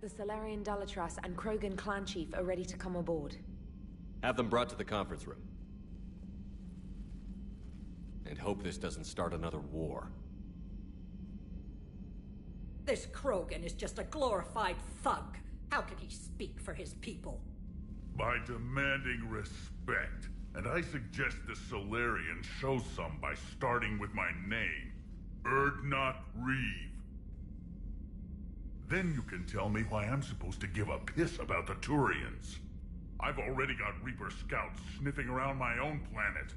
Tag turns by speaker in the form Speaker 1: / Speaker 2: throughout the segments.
Speaker 1: The Solarian Dalatras and Krogan clan chief are ready to come aboard.
Speaker 2: Have them brought to the conference room. And hope this doesn't start another war.
Speaker 3: This Krogan is just a glorified thug. How can he speak for his people?
Speaker 4: By demanding respect. And I suggest the Solarians show some by starting with my name. Erdnot Reeve. Then you can tell me why I'm supposed to give a piss about the Turians. I've already got Reaper scouts sniffing around my own planet.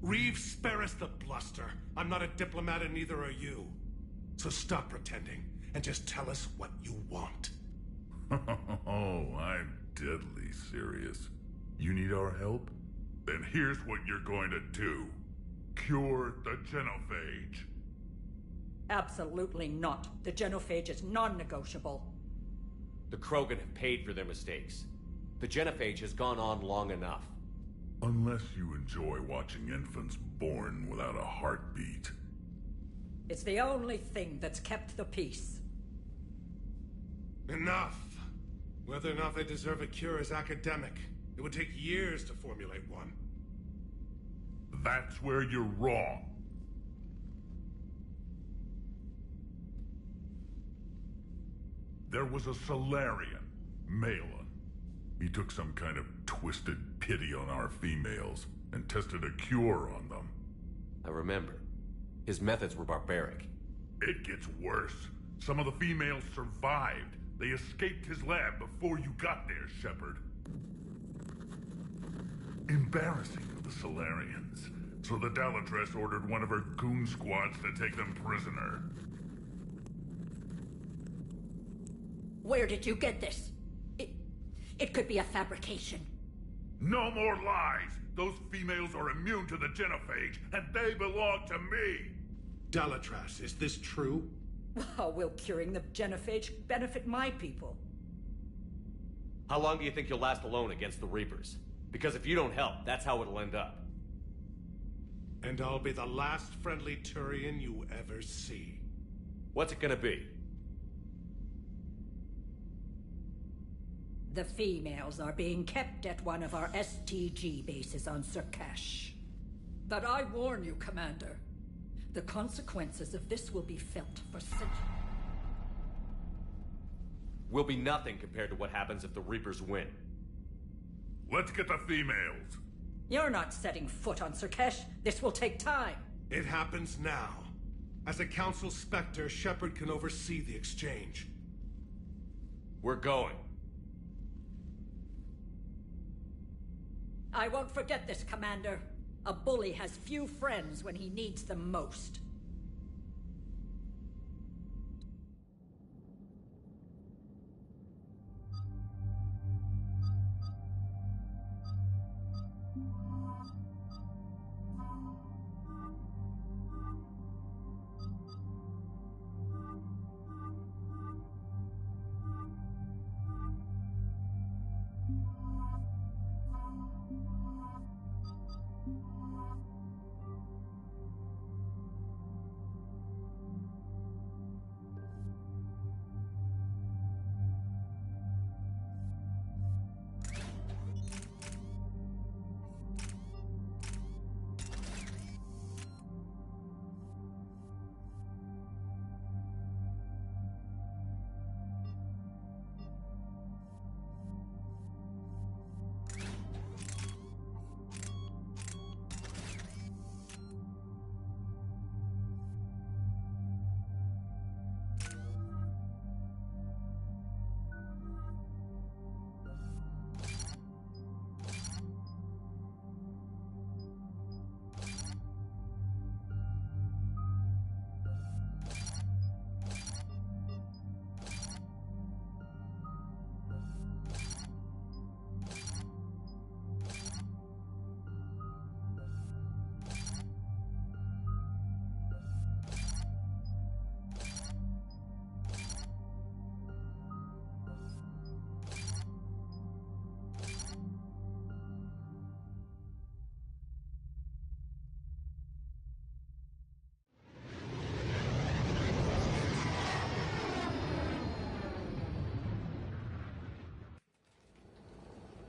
Speaker 5: Reeve, spare us the bluster. I'm not a diplomat and neither are you. So stop pretending and just tell us what you want.
Speaker 4: Oh, I'm deadly serious. You need our help? Then here's what you're going to do. Cure the genophage.
Speaker 3: Absolutely not. The genophage is non-negotiable.
Speaker 2: The Krogan have paid for their mistakes. The genophage has gone on long enough.
Speaker 4: Unless you enjoy watching infants born without a heartbeat.
Speaker 3: It's the only thing that's kept the peace.
Speaker 5: Enough! Whether or not they deserve a cure is academic. It would take years to formulate one.
Speaker 4: That's where you're wrong. There was a Solarian, Malin. He took some kind of twisted pity on our females and tested a cure on them.
Speaker 2: I remember. His methods were barbaric.
Speaker 4: It gets worse. Some of the females survived. They escaped his lab before you got there, Shepard. Embarrassing for the Solarians. So the Dalatras ordered one of her goon squads to take them prisoner.
Speaker 3: Where did you get this? It could be a fabrication.
Speaker 4: No more lies! Those females are immune to the genophage, and they belong to me!
Speaker 5: Dalatras, is this true?
Speaker 3: How will curing the genophage benefit my people?
Speaker 2: How long do you think you'll last alone against the Reapers? Because if you don't help, that's how it'll end up.
Speaker 5: And I'll be the last friendly Turian you ever see.
Speaker 2: What's it gonna be?
Speaker 3: The females are being kept at one of our STG bases on Surkash. But I warn you, Commander. The consequences of this will be felt for centuries.
Speaker 2: Will be nothing compared to what happens if the Reapers win.
Speaker 4: Let's get the females.
Speaker 3: You're not setting foot on Surkash. This will take time.
Speaker 5: It happens now. As a Council Spectre, Shepard can oversee the exchange.
Speaker 2: We're going.
Speaker 3: I won't forget this, Commander. A bully has few friends when he needs them most.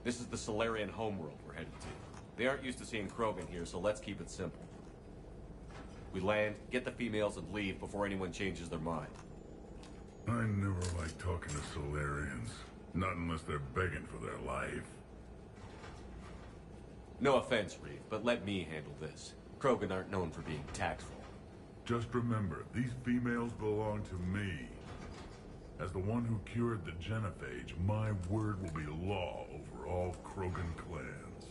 Speaker 2: This is the Solarian homeworld we're headed to. They aren't used to seeing Krogan here, so let's keep it simple. We land, get the females, and leave before anyone changes their mind.
Speaker 4: I never like talking to Solarians. Not unless they're begging for their life.
Speaker 2: No offense, Reeve, but let me handle this. Krogan aren't known for being tactful.
Speaker 4: Just remember, these females belong to me. As the one who cured the genophage, my word will be law over all Krogan clans.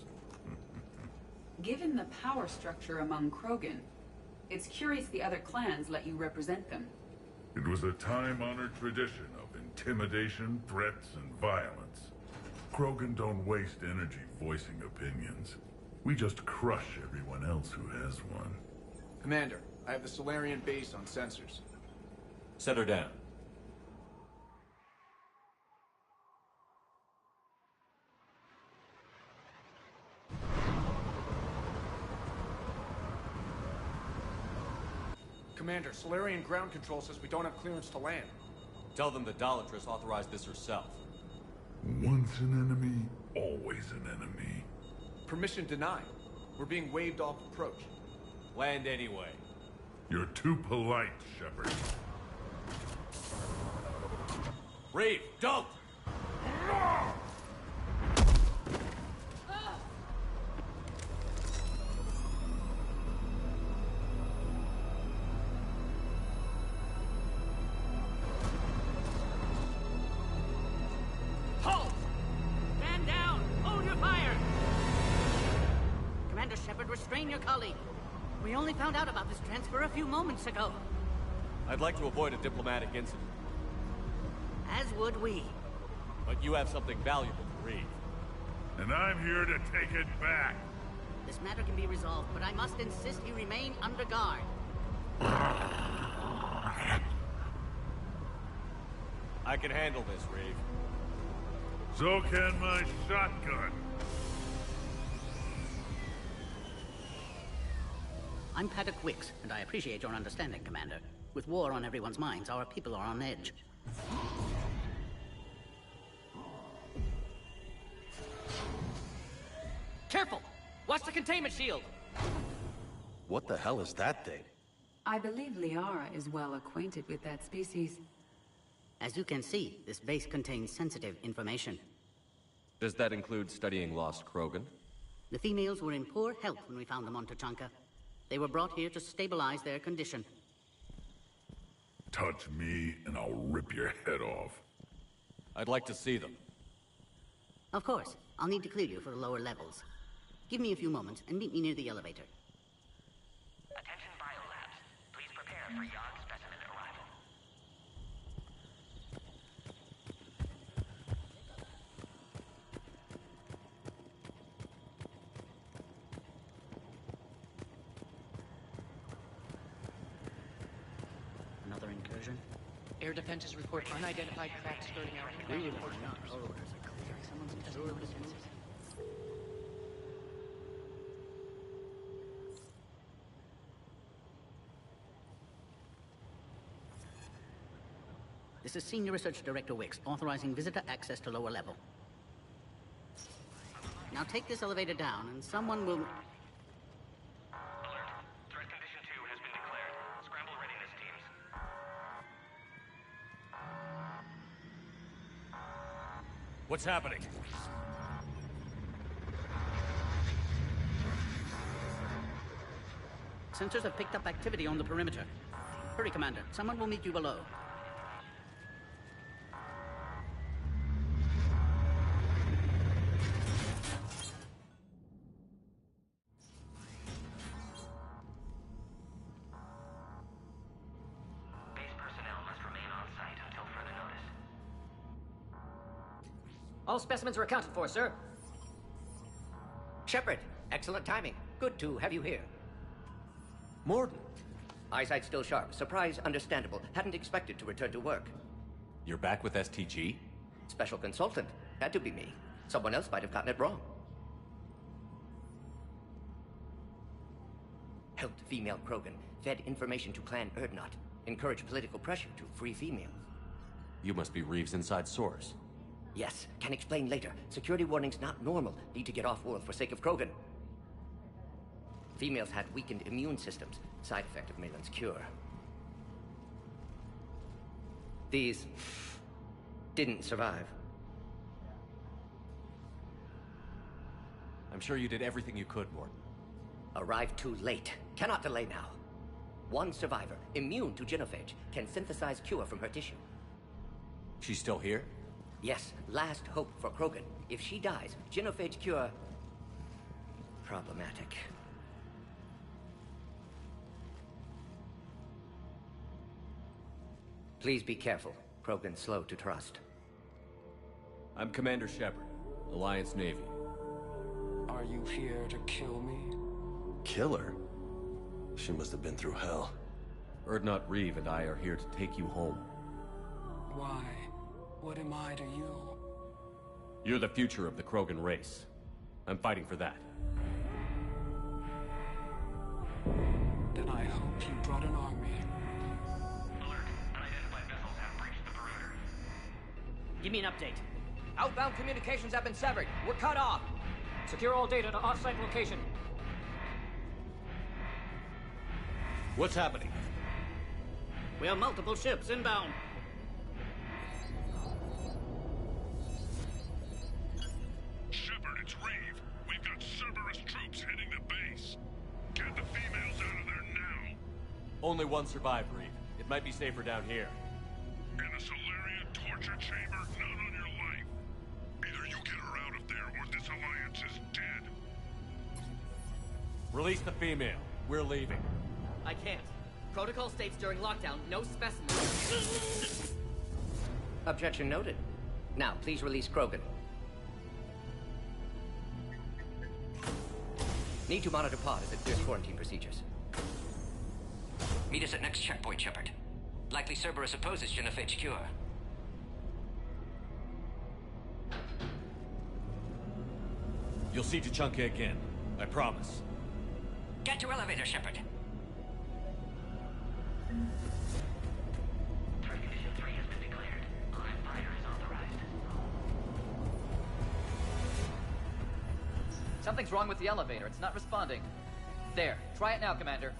Speaker 6: Given the power structure among Krogan, it's curious the other clans let you represent them.
Speaker 4: It was a time-honored tradition of intimidation, threats, and violence. Krogan don't waste energy voicing opinions. We just crush everyone else who has one.
Speaker 7: Commander, I have the Solarian base on sensors.
Speaker 2: Set her down.
Speaker 7: Commander, Solarian ground control says we don't have clearance to land.
Speaker 2: Tell them the Dolatress authorized this herself.
Speaker 4: Once an enemy, always an enemy.
Speaker 7: Permission denied. We're being waved off approach.
Speaker 2: Land anyway.
Speaker 4: You're too polite, Shepard.
Speaker 2: Reeve, don't!
Speaker 8: Halt! Stand down! Hold your fire! Commander Shepard, restrain your colleague. We only found out about this transfer a few moments ago.
Speaker 2: I'd like to avoid a diplomatic incident.
Speaker 8: As would we.
Speaker 2: But you have something valuable to read.
Speaker 4: And I'm here to take it back.
Speaker 8: This matter can be resolved, but I must insist he remain under guard.
Speaker 2: I can handle this, Reeve.
Speaker 4: So can my shotgun.
Speaker 8: I'm Paddock Wicks, and I appreciate your understanding, Commander. With war on everyone's minds, our people are on edge. Careful! Watch the containment shield!
Speaker 2: What the hell is that thing?
Speaker 6: I believe Liara is well acquainted with that species.
Speaker 8: As you can see, this base contains sensitive information.
Speaker 2: Does that include studying lost Krogan?
Speaker 8: The females were in poor health when we found them on Tachanka. They were brought here to stabilize their condition.
Speaker 4: Touch me, and I'll rip your head off.
Speaker 2: I'd like to see them.
Speaker 8: Of course. I'll need to clear you for the lower levels. Give me a few moments and meet me near the elevator.
Speaker 9: Attention biolabs. Please prepare for yon specimen arrival.
Speaker 8: Another incursion?
Speaker 10: Air defenses report unidentified craft skirting our command coordinates.
Speaker 8: All orders are clear. Someone's ensure this moves. This is Senior Research Director Wicks, authorizing visitor access to lower level. Now take this elevator down, and someone will...
Speaker 9: Alert. Threat condition 2 has been declared. Scramble readiness teams.
Speaker 2: What's happening?
Speaker 8: Sensors have picked up activity on the perimeter. Hurry, Commander. Someone will meet you below.
Speaker 9: Base personnel must remain on site until further notice.
Speaker 10: All specimens are accounted for, sir.
Speaker 11: Shepard, excellent timing. Good to have you here.
Speaker 2: Morden,
Speaker 11: Eyesight still sharp. Surprise understandable. Hadn't expected to return to work.
Speaker 2: you're back with STG?
Speaker 11: Special consultant. Had to be me. Someone else might have gotten it wrong. Helped female Krogan. Fed information to Clan Erdnot. Encouraged political pressure to free females.
Speaker 2: You must be Reeve's inside source.
Speaker 11: Yes, can explain later. Security warnings not normal. Need to get off-world for sake of Krogan. Females had weakened immune systems. Side effect of Malin's cure. These didn't survive.
Speaker 2: I'm sure you did everything you could, Morton.
Speaker 11: Arrived too late. Cannot delay now. One survivor, immune to genophage, can synthesize cure from her tissue.
Speaker 2: She's still here?
Speaker 11: Yes, last hope for Krogan. If she dies, genophage cure... problematic. Please be careful. Krogan's slow to trust.
Speaker 2: I'm Commander Shepard, Alliance Navy.
Speaker 12: Are you here to kill me?
Speaker 13: Kill her? She must have been through hell.
Speaker 2: Urdnot Reeve and I are here to take you home.
Speaker 12: Why? What am I to you?
Speaker 2: You're the future of the Krogan race. I'm fighting for that.
Speaker 12: Then I hope you brought an army.
Speaker 9: Alert. Unidentified vessels have breached the perimeter.
Speaker 10: Give me an update. Outbound communications have been severed. We're cut off. Secure all data to off-site location.
Speaker 2: What's happening?
Speaker 10: We have multiple ships inbound.
Speaker 4: Shepard, it's Reeve. We've got Cerberus troops heading to base. Get the females out of there now.
Speaker 2: Only one survived, Reeve. It might be safer down here.
Speaker 4: In a Solarian torture chamber, not on your life. Either you get her out of there, or this alliance is dead.
Speaker 2: Release the female. We're leaving.
Speaker 10: I can't. Protocol states during lockdown, no specimens.
Speaker 11: Objection noted. Now, please release Krogan. Need to monitor pod as it clears quarantine procedures.
Speaker 14: Meet us at next checkpoint, Shepard. Likely Cerberus opposes genophage cure.
Speaker 2: You'll see T'Chunka again. I promise.
Speaker 14: Get to elevator, Shepard.
Speaker 9: Threat condition 3 has been declared. Live fire is authorized.
Speaker 10: Something's wrong with the elevator. It's not responding. There. Try it now, Commander.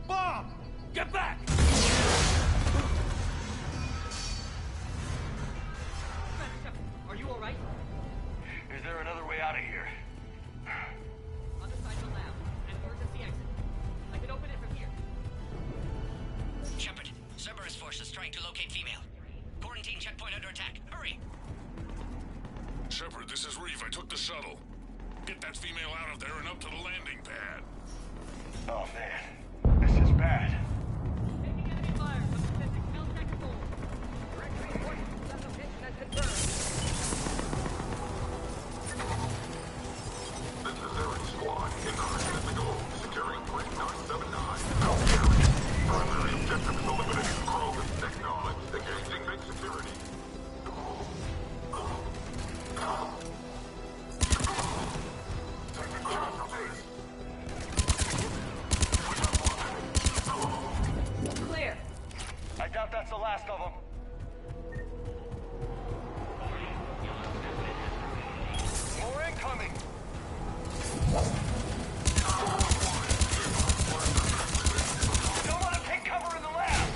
Speaker 2: Bomb! Get back!
Speaker 10: Are you all right?
Speaker 13: Is there another way out of here?
Speaker 10: Other side of the lab. An emergency exit. I can open it from here.
Speaker 14: Shepard, Cerberus forces trying to locate female. Quarantine checkpoint under attack. Hurry!
Speaker 4: Shepard, this is Reeve. I took the shuttle. Get that female out of there and up to the landing pad.
Speaker 13: Oh, man. This is bad.
Speaker 10: Taking enemy fire from specific L-Tech goal. Direct reinforcements at location has confirmed.
Speaker 4: This is Eric Squad. Increasing at the goal. Securing point 979. Primary objective is eliminating Krogan. Acknowledge. Engaging big security.
Speaker 6: Clear.
Speaker 13: I doubt that's the last of them. More incoming! Don't want to take cover in the lab!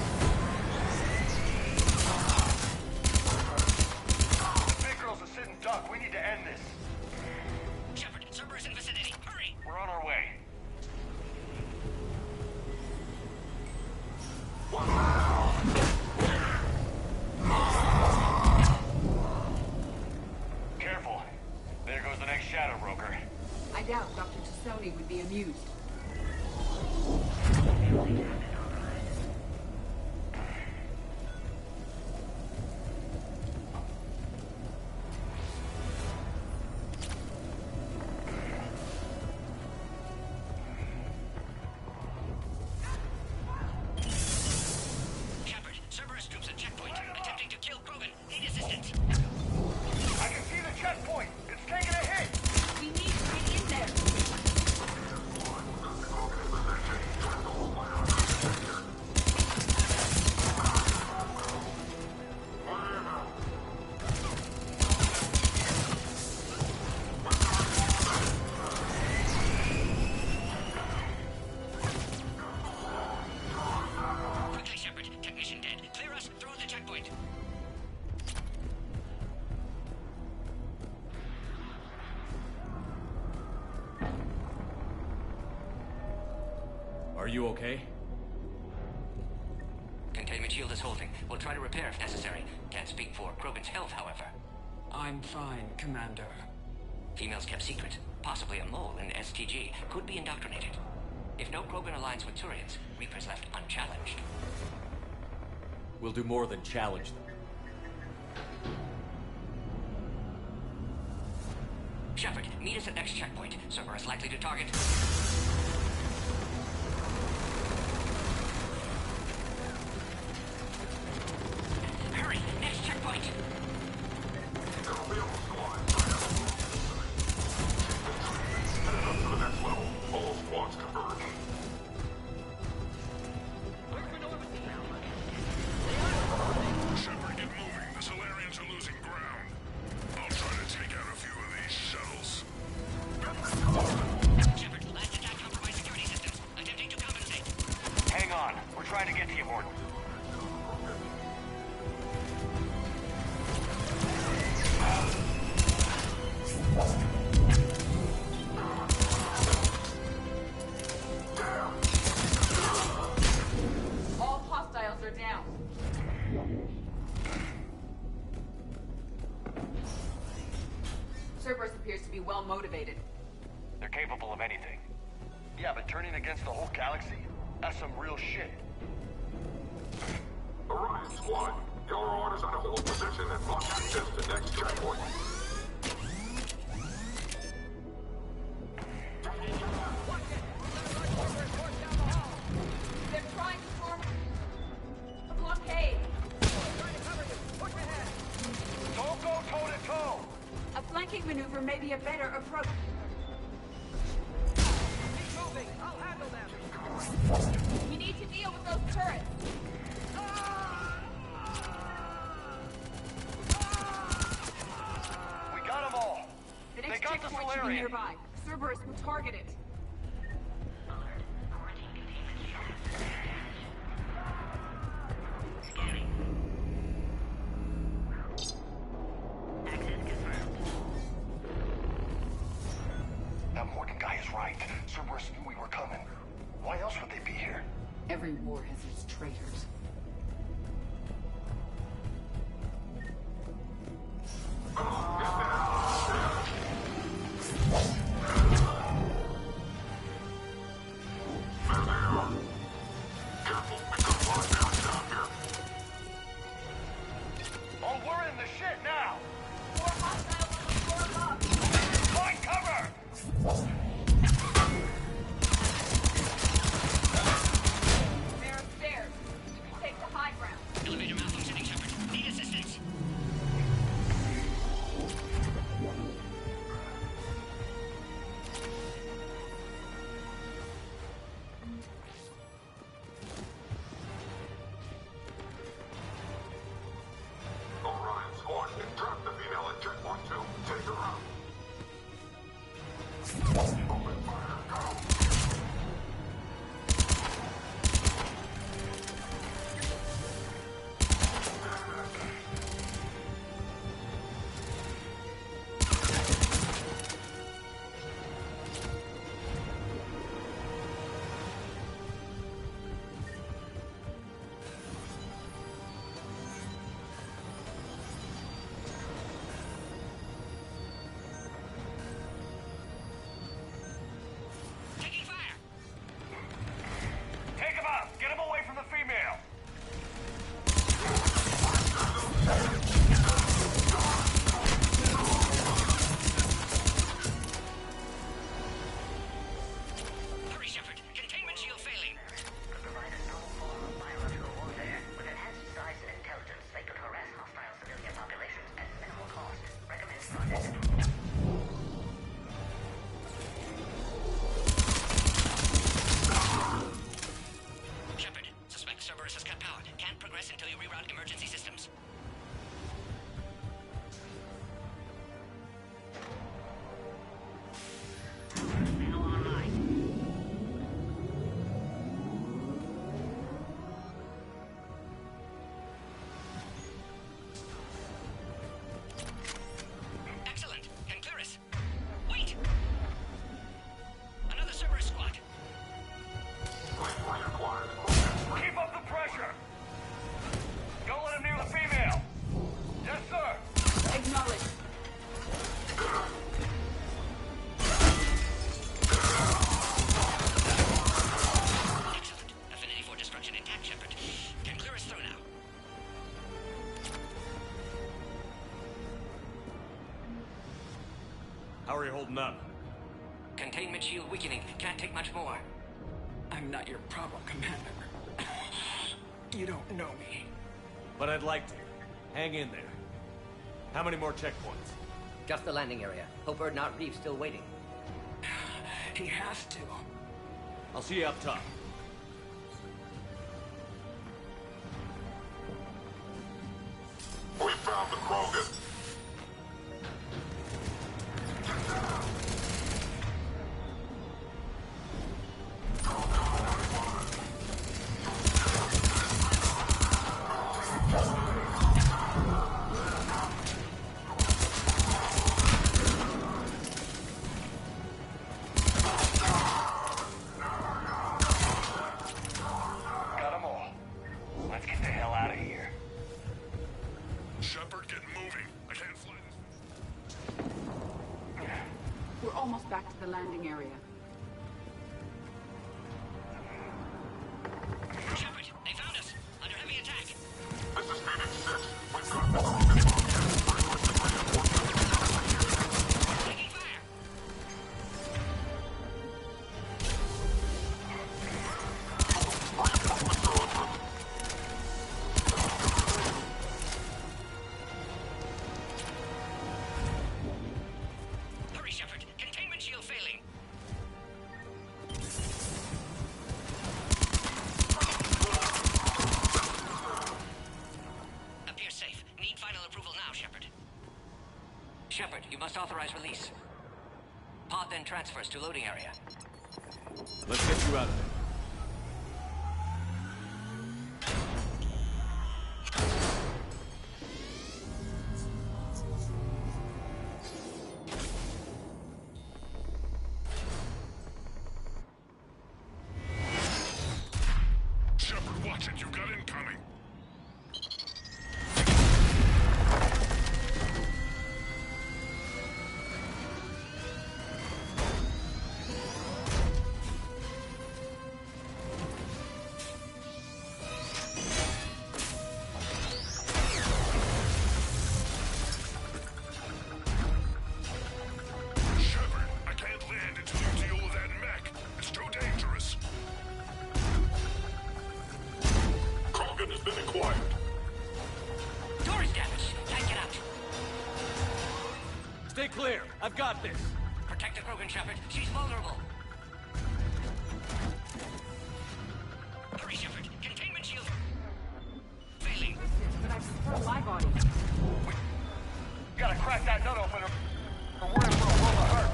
Speaker 13: The big girl's a sitting duck. We need to end this.
Speaker 14: Shepard, Cerberus in vicinity. Hurry!
Speaker 13: We're on our way. Careful. There goes the next shadow broker.
Speaker 6: I doubt Dr. T'Soni would be amused.
Speaker 14: Shepard, Cerberus troops at checkpoint, attempting to kill Krogan. Need assistance.
Speaker 13: I can see the checkpoint. It's taking a hit.
Speaker 6: We need to get in there.
Speaker 2: Are you okay?
Speaker 14: Containment shield is holding. We'll try to repair if necessary. Can't speak for Krogan's health, however.
Speaker 12: I'm fine, Commander.
Speaker 14: Females kept secret. Possibly a mole in STG. Could be indoctrinated. If no Krogan aligns with Turians, Reaper's left unchallenged.
Speaker 2: We'll do more than challenge them.
Speaker 14: Shepard, meet us at next checkpoint. Cerberus likely to target. Hurry, next checkpoint.
Speaker 4: Headed up to the next level. All squads converge. Shepard, get moving. The Solarians are losing ground. I'll try to take out a few of these shuttles.
Speaker 14: Shepard, last attack compromised security systems. Attempting to compensate.
Speaker 9: Hang on. We're trying to get to you, Morton.
Speaker 6: All hostiles are down. Cerberus appears to be well motivated.
Speaker 9: They're capable of anything. Yeah, but turning against the whole galaxy? That's some real shit.
Speaker 4: Orion Squad, your orders are to hold position and block access to next checkpoint.
Speaker 6: They're trying to form a blockade.
Speaker 9: Don't go toe-to-toe!
Speaker 6: A flanking maneuver may be a better approach.
Speaker 10: Keep moving. I'll handle them.
Speaker 6: We need to deal with those turrets.
Speaker 9: We got them all!
Speaker 6: The
Speaker 9: They
Speaker 6: next
Speaker 9: got the
Speaker 6: checkpoint should be
Speaker 9: Solarian!
Speaker 6: nearby. Cerberus will target it.
Speaker 9: That Morgan guy is right. Cerberus knew we were coming. Why else would they be here?
Speaker 6: Every war has its traitors.
Speaker 9: Oh, we're in the shit now!
Speaker 6: More hostiles on the floor above.
Speaker 9: Find cover!
Speaker 6: There are stairs.
Speaker 2: How are you holding up?
Speaker 14: Containment shield weakening. Can't take much more.
Speaker 12: I'm not your problem, Commander. You don't know me.
Speaker 2: But I'd like to. Hang in there. How many more checkpoints?
Speaker 11: Just the landing area. Hope Erdnot Reeve's still waiting.
Speaker 12: He has to.
Speaker 2: I'll see you up top.
Speaker 4: We found the Krogan.
Speaker 9: Got them all. Let's get the hell out of here.
Speaker 4: Shepard, get moving. I can't fly this.
Speaker 6: We're almost back to the landing area.
Speaker 14: Shepard, they found us. Under heavy attack.
Speaker 4: This is Phoenix 6. We've got the Krogan
Speaker 14: Taking fire. Hurry, Shepard. Containment shield failing. Appears safe. Need final approval now, Shepard. Shepard, you must authorize release. Pod then transfers to loading area.
Speaker 2: Let's get you out of there.
Speaker 4: Shepard, watch it. You've got incoming. Shepard, I can't land until you deal with that mech. It's too dangerous. Krogan has been acquired.
Speaker 14: Door is damaged. Can't get out.
Speaker 2: Stay clear. I've got this.
Speaker 14: Protect the Krogan, Shepard. She's vulnerable. Hurry, Shepard. Containment shield failing.
Speaker 6: But I prefer my body.
Speaker 9: Gotta crack that nut open or we're in for a world of hurt.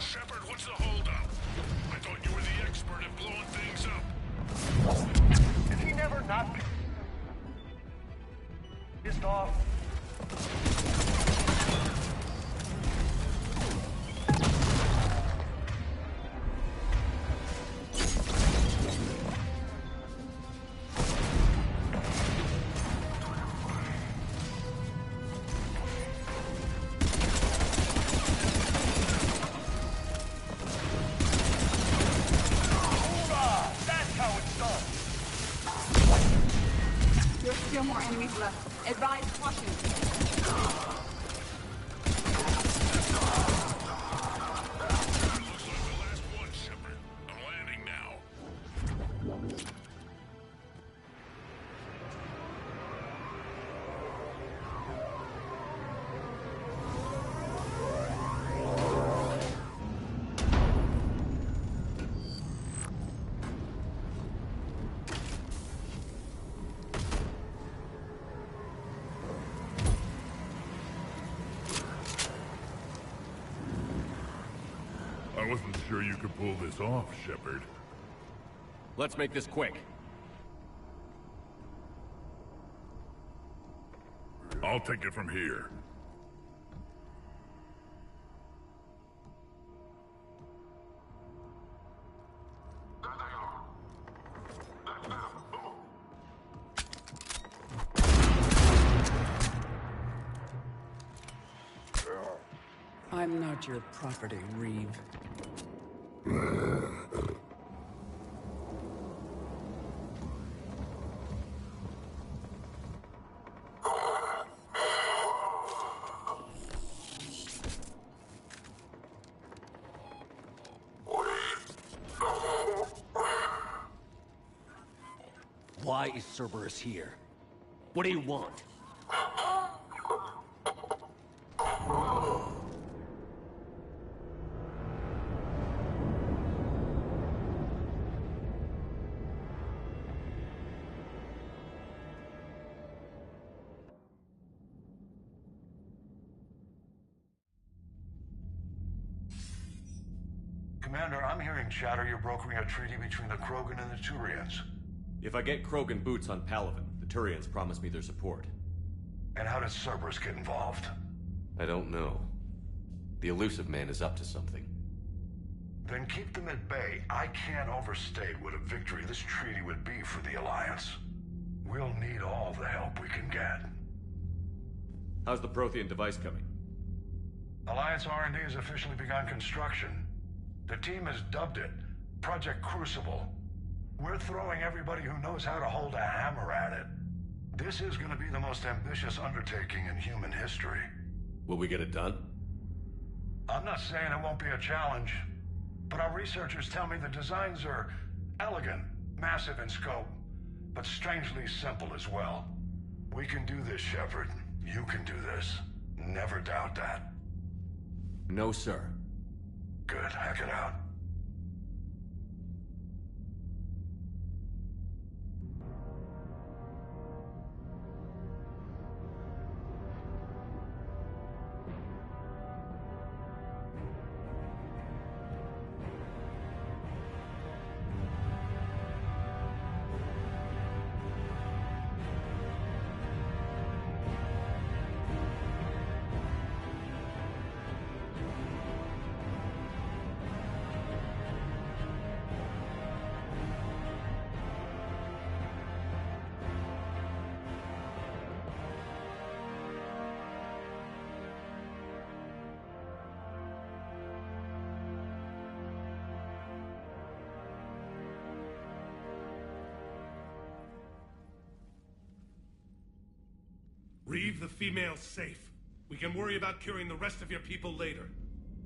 Speaker 4: Shepard, what's the holdup? I thought you were the expert at blowing things up.
Speaker 9: Is he never not pissed off? Hoorah! That's how it's done.
Speaker 6: There's still more enemies left. Advise caution.
Speaker 4: Looks like the last one, Shepard. I'm landing now. I wasn't sure you could pull this off, Shepard.
Speaker 2: Let's make this quick.
Speaker 4: I'll take it from here.
Speaker 12: I'm not your property, Reeve.
Speaker 13: Why is Cerberus here? What do you want?
Speaker 9: Commander, I'm hearing chatter you're brokering a treaty between the Krogan and the Turians.
Speaker 2: If I get Krogan boots on Palaven, the Turians promise me their support.
Speaker 9: And how does Cerberus get involved?
Speaker 2: I don't know. The Illusive Man is up to something.
Speaker 9: Then keep them at bay. I can't overstate what a victory this treaty would be for the Alliance. We'll need all the help we can get.
Speaker 2: How's the Prothean device coming?
Speaker 9: Alliance R&D has officially begun construction. The team has dubbed it Project Crucible. We're throwing everybody who knows how to hold a hammer at it. This is going to be the most ambitious undertaking in human history.
Speaker 2: Will we get it done?
Speaker 9: I'm not saying it won't be a challenge, but our researchers tell me the designs are elegant, massive in scope, but strangely simple as well. We can do this, Shepard. You can do this. Never doubt that.
Speaker 2: No, sir.
Speaker 9: Good. Hackett out.
Speaker 5: Reeve the female's safe. We can worry about curing the rest of your people later.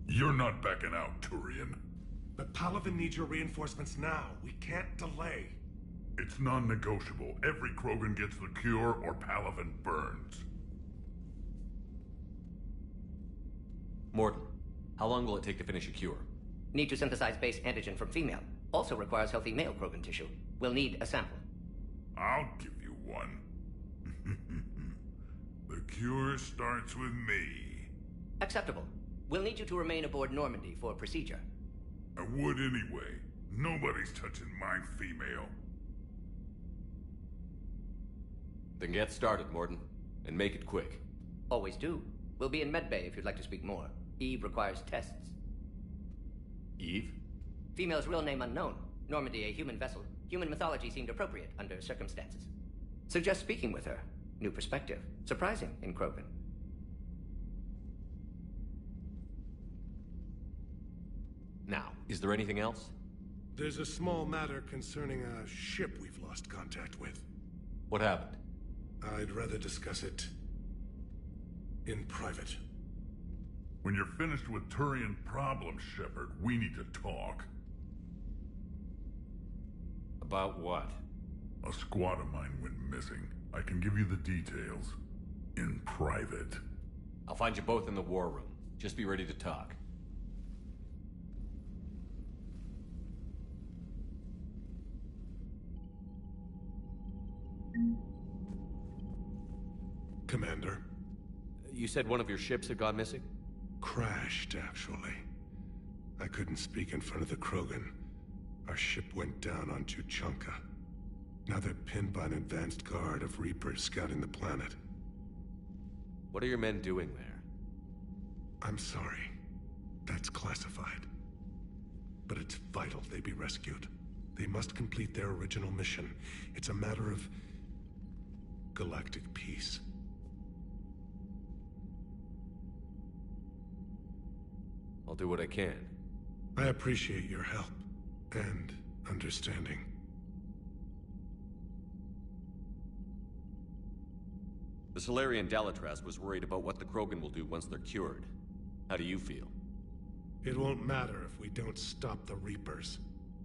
Speaker 4: You're not backing out, Turian.
Speaker 5: But Palaven needs your reinforcements now. We can't delay.
Speaker 4: It's non-negotiable. Every Krogan gets the cure or Palaven burns.
Speaker 2: Morton, how long will it take to finish a cure?
Speaker 11: Need to synthesize base antigen from female. Also requires healthy male Krogan tissue. We'll need a sample.
Speaker 4: I'll give you one. The cure starts with me.
Speaker 11: Acceptable. We'll need you to remain aboard Normandy for procedure.
Speaker 4: I would anyway. Nobody's touching my female.
Speaker 2: Then get started, Morton. And make it quick.
Speaker 11: Always do. We'll be in medbay if you'd like to speak more. Eve requires tests.
Speaker 2: Eve?
Speaker 11: Female's real name unknown. Normandy a human vessel. Human mythology seemed appropriate under circumstances. Suggest speaking with her. New perspective. Surprising in Krogan.
Speaker 2: Now, is there anything else?
Speaker 5: There's a small matter concerning a ship we've lost contact with.
Speaker 2: What happened?
Speaker 5: I'd rather discuss it in private.
Speaker 4: When you're finished with Turian problems, Shepard, we need to talk.
Speaker 2: About what?
Speaker 4: A squad of mine went missing. I can give you the details. In private.
Speaker 2: I'll find you both in the war room. Just be ready to talk.
Speaker 5: Commander.
Speaker 2: You said one of your ships had gone missing?
Speaker 5: Crashed, actually. I couldn't speak in front of the Krogan. Our ship went down on Tuchanka. Now they're pinned by an advanced guard of Reapers scouting the planet.
Speaker 2: What are your men doing there?
Speaker 5: I'm sorry. That's classified. But it's vital they be rescued. They must complete their original mission. It's a matter of galactic peace.
Speaker 2: I'll do what I can.
Speaker 5: I appreciate your help and understanding.
Speaker 2: The Solarian Dalatraz was worried about what the Krogan will do once they're cured. How do you feel?
Speaker 5: It won't matter if we don't stop the Reapers,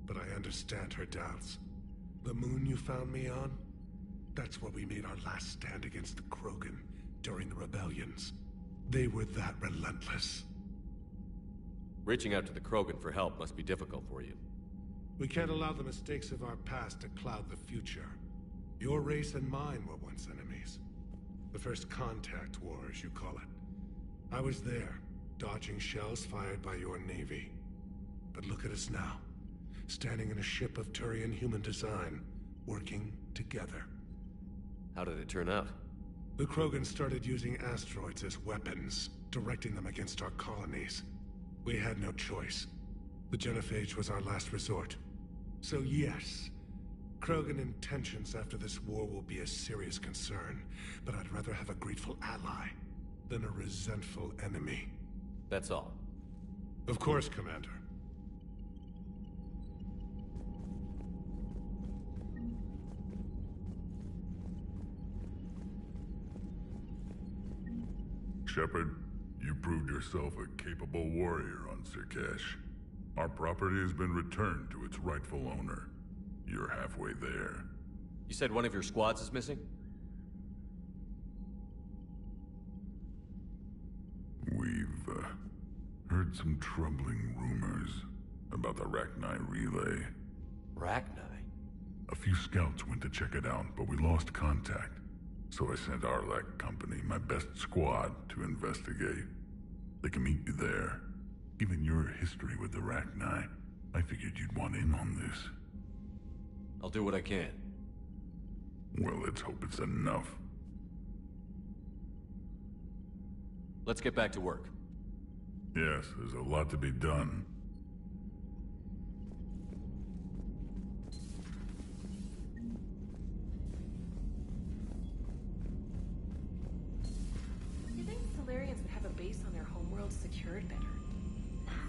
Speaker 5: but I understand her doubts. The moon you found me on? That's where we made our last stand against the Krogan during the rebellions. They were that relentless.
Speaker 2: Reaching out to the Krogan for help must be difficult for you.
Speaker 5: We can't allow the mistakes of our past to cloud the future. Your race and mine were once enemies. The first contact war, as you call it. I was there, dodging shells fired by your navy. But look at us now, standing in a ship of Turian human design, working together.
Speaker 2: How did it turn out?
Speaker 5: The Krogan started using asteroids as weapons, directing them against our colonies. We had no choice. The genophage was our last resort. So yes, Krogan intentions after this war will be a serious concern, but I'd rather have a grateful ally than a resentful enemy.
Speaker 2: That's all.
Speaker 5: Of course, Commander.
Speaker 4: Shepard, you proved yourself a capable warrior on Cercash. Our property has been returned to its rightful owner. You're halfway there.
Speaker 2: You said one of your squads is missing?
Speaker 4: We've heard some troubling rumors about the Rachni relay.
Speaker 2: Rachni?
Speaker 4: A few scouts went to check it out, but we lost contact. So I sent Arlak Company, my best squad, to investigate. They can meet you there. Given your history with the Rachni, I figured you'd want in on this.
Speaker 2: I'll do what I can.
Speaker 4: Well, let's hope it's enough.
Speaker 2: Let's get back to work.
Speaker 4: Yes, there's a lot to be done.
Speaker 15: You think Solarians would have a base on their homeworld secured better?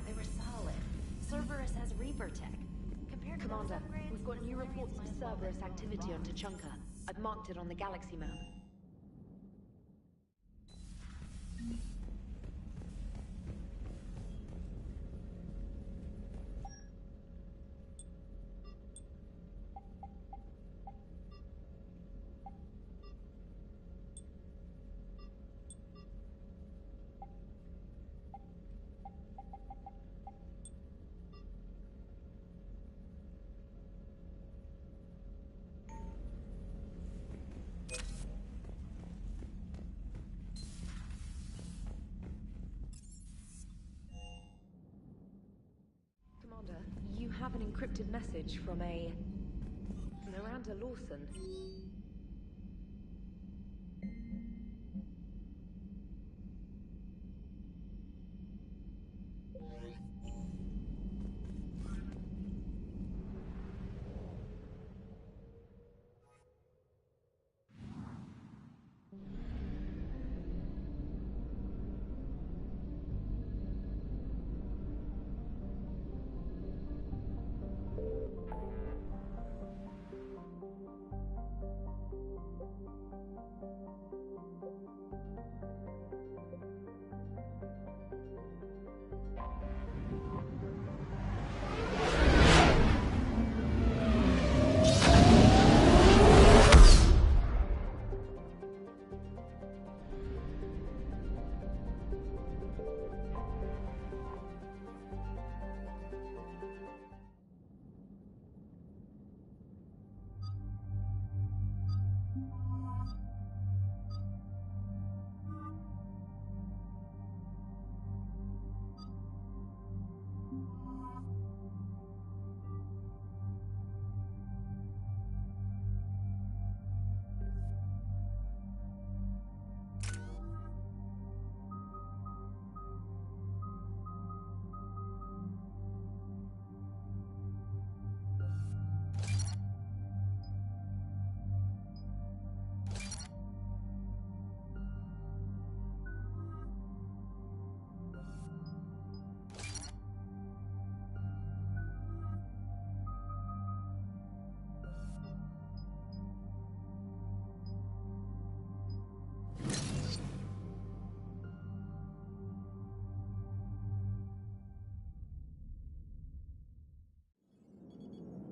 Speaker 1: They were solid. Cerberus has Reaper tech. Compared to Commander, we've got new reports of Cerberus activity on Tuchanka. I've marked it on the galaxy map. You have an encrypted message from a Miranda Lawson.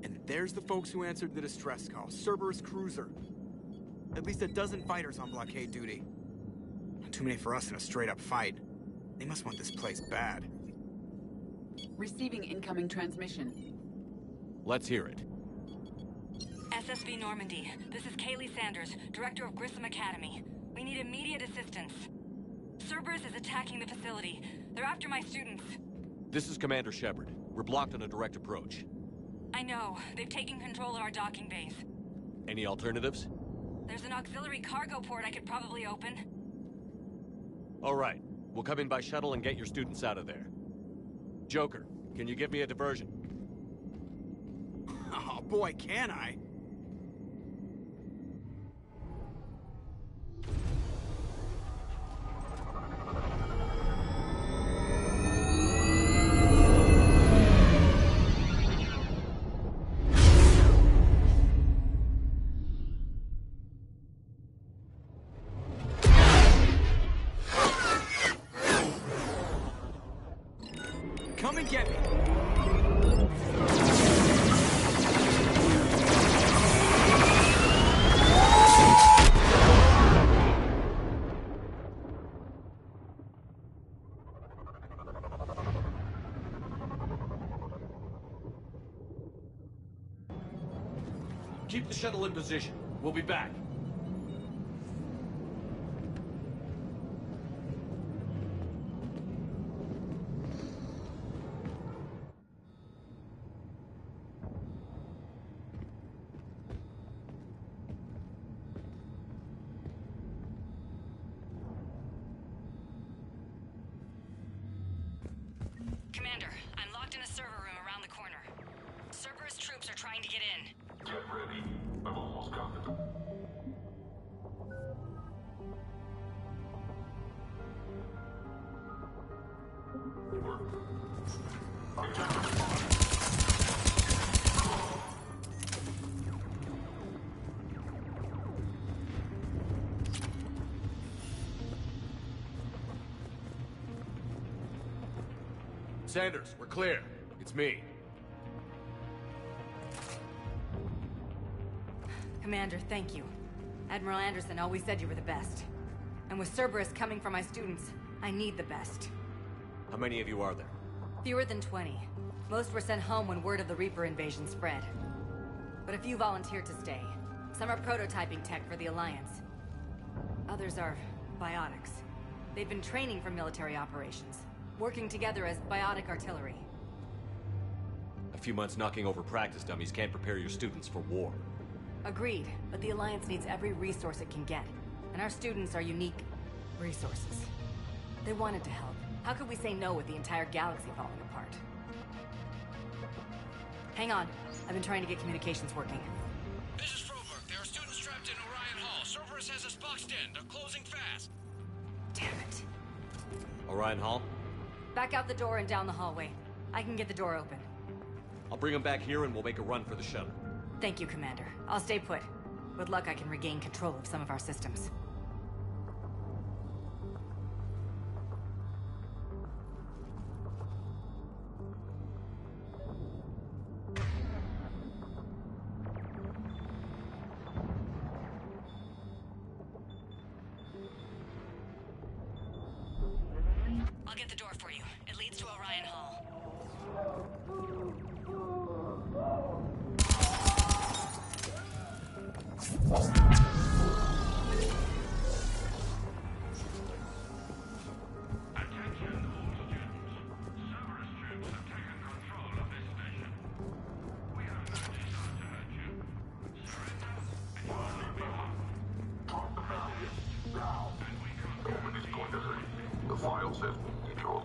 Speaker 7: And there's the folks who answered the distress call. Cerberus cruiser.
Speaker 16: At least a dozen fighters on blockade duty. Not too many for us in a straight-up fight. They must want this place bad.
Speaker 6: Receiving incoming transmission.
Speaker 2: Let's hear it.
Speaker 17: SSV Normandy. This is Kaylee Sanders, Director of Grissom Academy. We need immediate assistance. Cerberus is attacking the facility. They're after my students.
Speaker 2: This is Commander Shepard. We're blocked on a direct approach.
Speaker 17: I know. They've taken control of our docking bays.
Speaker 2: Any alternatives?
Speaker 17: There's an auxiliary cargo port I could probably open.
Speaker 2: All right. We'll come in by shuttle and get your students out of there. Joker, can you give me a diversion?
Speaker 16: Oh boy, can I! Come and get me!
Speaker 2: Keep the shuttle in position. We'll be back.
Speaker 17: Commander, I'm locked in a server room around the corner. Cerberus troops are trying to get in.
Speaker 9: Get ready. I've almost got it.
Speaker 2: Sanders, we're clear. It's me.
Speaker 17: Commander, thank you. Admiral Anderson always said you were the best. And with Cerberus coming for my students, I need the best.
Speaker 2: How many of you are there?
Speaker 17: Fewer than 20. Most were sent home when word of the Reaper invasion spread. But a few volunteered to stay. Some are prototyping tech for the Alliance. Others are biotics. They've been training for military operations, working together as biotic artillery.
Speaker 2: A few months knocking over practice dummies can't prepare your students for war.
Speaker 17: Agreed, but the Alliance needs every resource it can get. And our students are unique resources. They wanted to help. How could we say no with the entire galaxy falling apart? Hang on. I've been trying to get communications working.
Speaker 18: This is Froberg. There are students trapped in Orion Hall. Cerberus has us boxed in. They're closing fast.
Speaker 17: Damn it.
Speaker 2: Orion Hall?
Speaker 17: Back out the door and down the hallway. I can get the door open.
Speaker 2: I'll bring them back here and we'll make a run for the shuttle.
Speaker 17: Thank you, Commander. I'll stay put. With luck, I can regain control of some of our systems. I'll get the door for you. It leads to Orion Hall.
Speaker 9: The file says we need your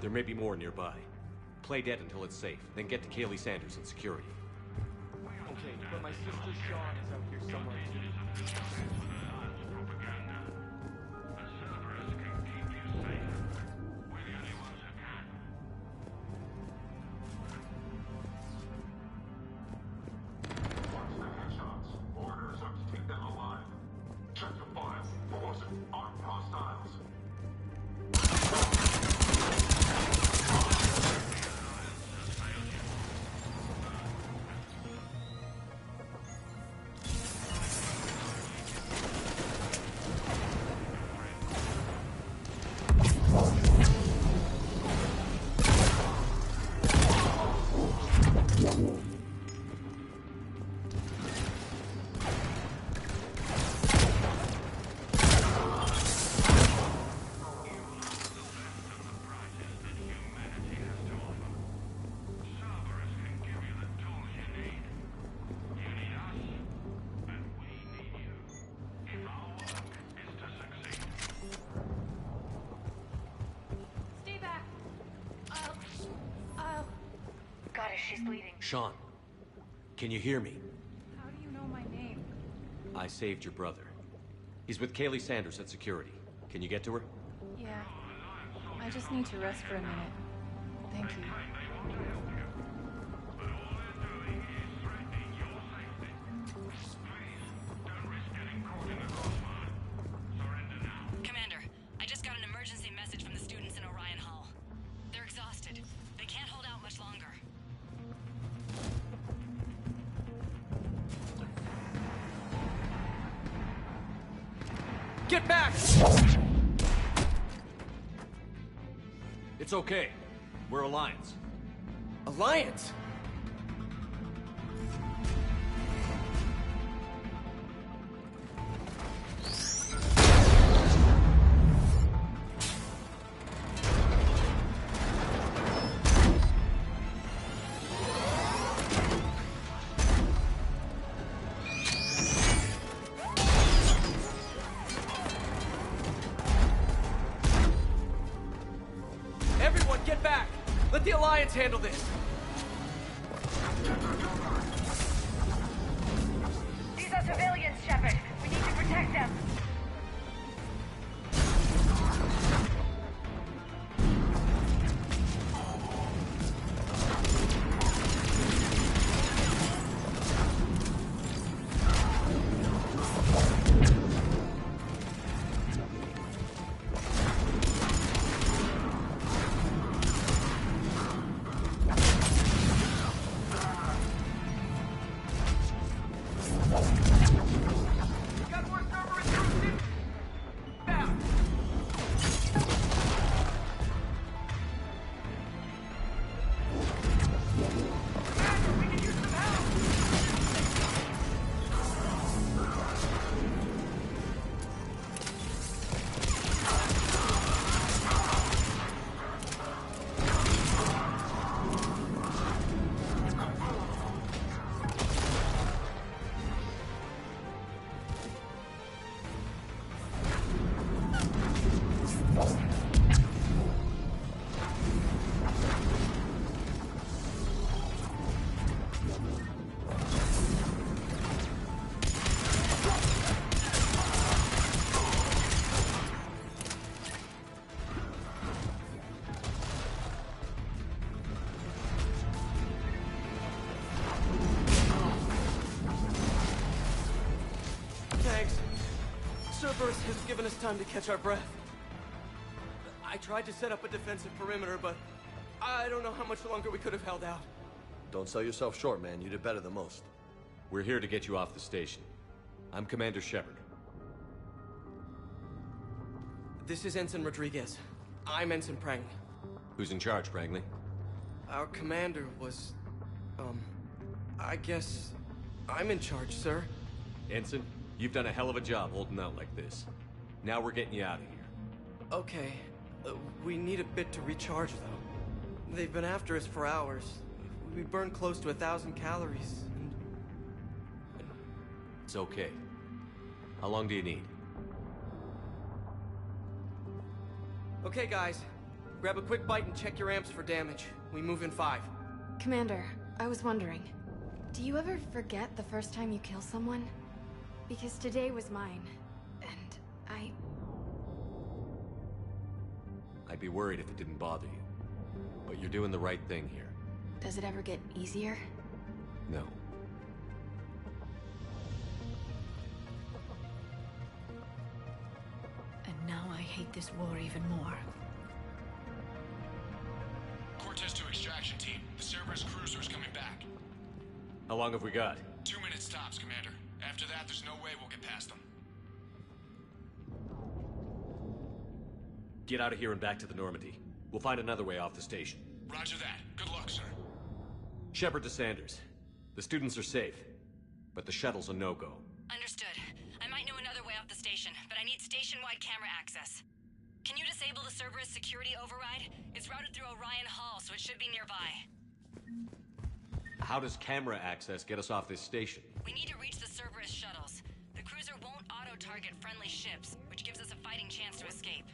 Speaker 2: There may be more nearby. Play dead until it's safe, then get to Kaylee Sanders and security.
Speaker 7: Okay, but my sister Sean is out here somewhere too.
Speaker 1: she's bleeding.
Speaker 2: Sean, can you hear me?
Speaker 15: How do you know my name?
Speaker 2: I saved your brother. He's with Kaylee Sanders at security. Can you get to her?
Speaker 15: Yeah. I just need to rest for a minute. Thank you.
Speaker 17: Commander, I just got an emergency message from the students in Orion Hall. They're exhausted. They can't hold out much longer.
Speaker 2: Get back! It's okay. We're Alliance.
Speaker 7: Alliance? Everyone, get back! Let the Alliance handle this!
Speaker 1: These are civilians, Shepard. We need to protect them.
Speaker 7: Cerberus has given us time to catch our breath. I tried to set up a defensive perimeter, but I don't know how much longer we could have held out.
Speaker 13: Don't sell yourself short, man. You did better than most.
Speaker 2: We're here to get you off the station. I'm Commander Shepard.
Speaker 7: This is Ensign Rodriguez. I'm Ensign Prangley.
Speaker 2: Who's in charge, Prangley?
Speaker 7: Our commander was... I guess... I'm in charge, sir.
Speaker 2: Ensign, you've done a hell of a job holding out like this. Now we're getting you out of here.
Speaker 7: Okay. We need a bit to recharge, though. They've been after us for hours. We burned close to 1,000 calories, and...
Speaker 2: It's okay. How long do you need?
Speaker 7: Okay, guys. Grab a quick bite and check your amps for damage. We move in 5.
Speaker 15: Commander, I was wondering, do you ever forget the first time you kill someone? Because today was mine, and
Speaker 2: I'd be worried if it didn't bother you. But you're doing the right thing here.
Speaker 15: Does it ever get easier?
Speaker 2: No.
Speaker 3: And now I hate this war even more.
Speaker 18: Cortez to extraction team. The Cerberus cruiser's coming back.
Speaker 2: How long have we got?
Speaker 18: 2 minutes tops, Commander. After that, there's no way we'll get past them.
Speaker 2: Get out of here and back to the Normandy. We'll find another way off the station.
Speaker 18: Roger that. Good luck, sir.
Speaker 2: Shepard to Sanders. The students are safe, but the shuttle's a no-go.
Speaker 17: Understood. I might know another way off the station, but I need station-wide camera access. Can you disable the Cerberus security override? It's routed through Orion Hall, so it should be nearby.
Speaker 2: How does camera access get us off this station?
Speaker 17: We need to reach the Cerberus shuttles. The cruiser won't auto-target friendly ships, which gives us a fighting chance to escape.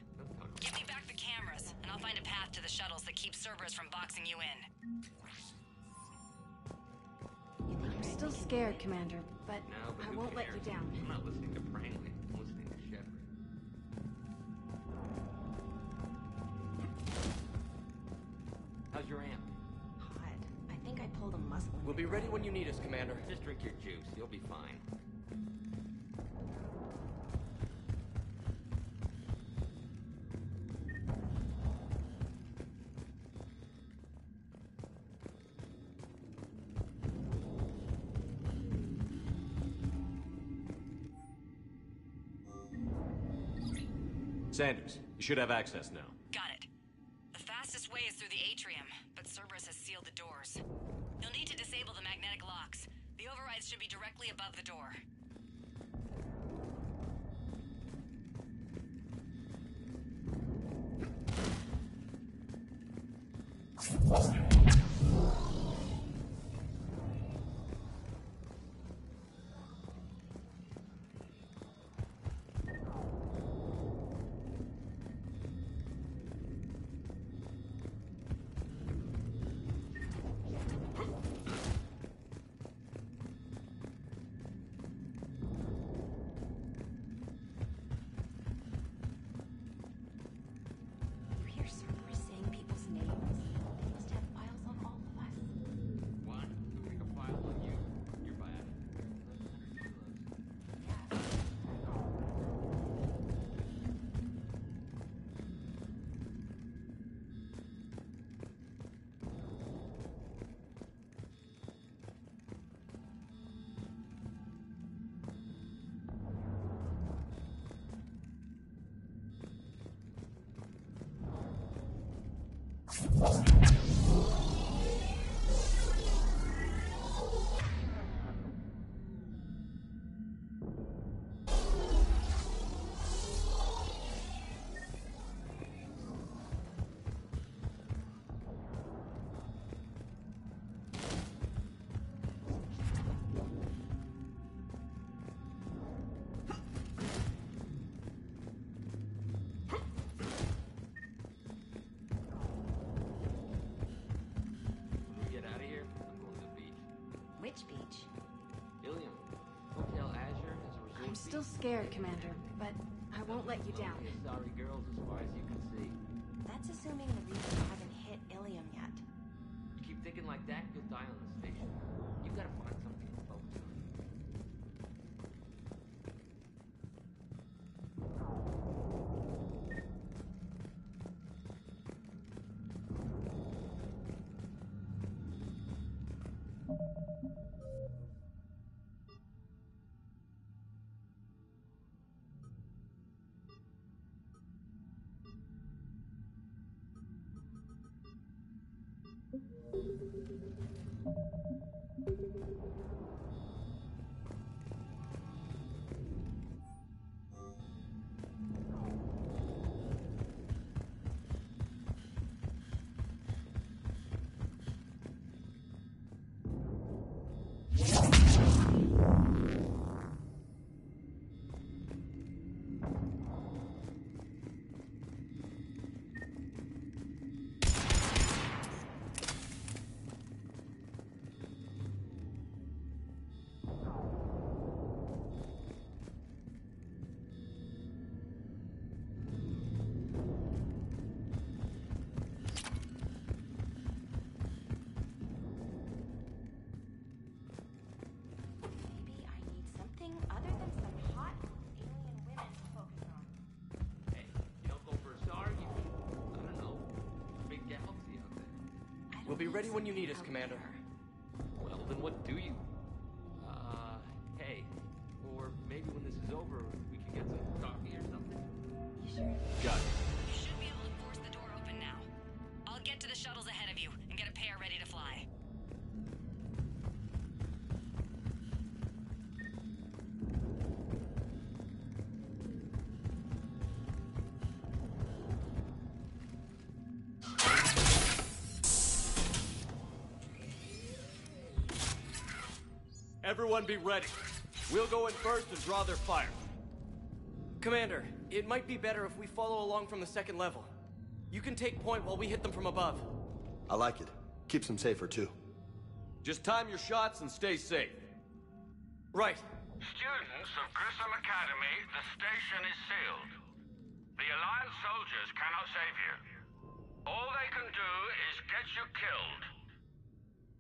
Speaker 17: Give me back the cameras, and I'll find a path to the shuttles that keeps Cerberus from boxing you in.
Speaker 15: still scared, Commander, but
Speaker 14: No, but
Speaker 15: I
Speaker 14: who
Speaker 15: won't let
Speaker 14: cares?
Speaker 15: you down.
Speaker 14: I'm not listening to Prangley. I'm listening to Shepard. How's your amp?
Speaker 1: Hot. I think I pulled a muscle.
Speaker 7: We'll be ready when you need us, Commander.
Speaker 14: Just drink your juice. You'll be fine.
Speaker 2: Sanders, you should have access now.
Speaker 17: Got it. The fastest way is through the atrium, but Cerberus has sealed the doors. You'll need to disable the magnetic locks. The overrides should be directly above the door.
Speaker 1: You hear Cerberus saying people's names? They must have files on all of us.
Speaker 14: What? Pick a file on you. You're bad. When we get out of here, I'm going to the beach.
Speaker 1: Which beach?
Speaker 14: Ilium. Hotel Azure has a resort.
Speaker 15: I'm still scared, Commander, but I won't let you down.
Speaker 14: Okay, sorry, girls, as far as you can see.
Speaker 1: That's assuming the Reapers haven't hit Ilium yet.
Speaker 14: You keep thinking like that, you'll die on the station. You've got to find something to focus on.
Speaker 1: Maybe I need something other than some hot alien women to focus on.
Speaker 14: Hey, you don't go for a star, you... I don't know. Big galaxy out there.
Speaker 7: We'll be ready when you need us, Commander.
Speaker 14: Well, then what do you? Hey. Or maybe when this is over, we can get some coffee or something.
Speaker 1: You sure?
Speaker 2: Got it.
Speaker 17: You should be able to force the door open now. I'll get to the shuttles ahead of you and get a pair ready to fly.
Speaker 2: Everyone be ready. We'll go in first and draw their fire.
Speaker 7: Commander, it might be better if we follow along from the second level. You can take point while we hit them from above.
Speaker 13: I like it. Keeps them safer, too.
Speaker 2: Just time your shots and stay safe.
Speaker 7: Right.
Speaker 18: Students of Grissom Academy, the station is sealed. The Alliance soldiers cannot save you. All they can do is get you killed.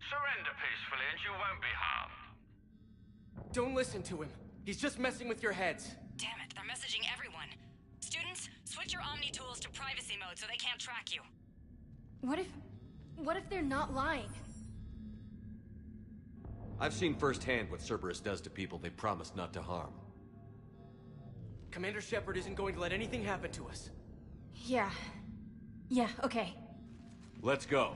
Speaker 18: Surrender peacefully and you won't be harmed.
Speaker 7: Don't listen to him. He's just messing with your heads.
Speaker 17: Damn it, they're messaging everyone. Students, switch your Omni tools to privacy mode so they can't track you.
Speaker 15: What if they're not lying?
Speaker 2: I've seen firsthand what Cerberus does to people they promise not to harm.
Speaker 7: Commander Shepard isn't going to let anything happen to us.
Speaker 15: Yeah, okay.
Speaker 2: Let's go.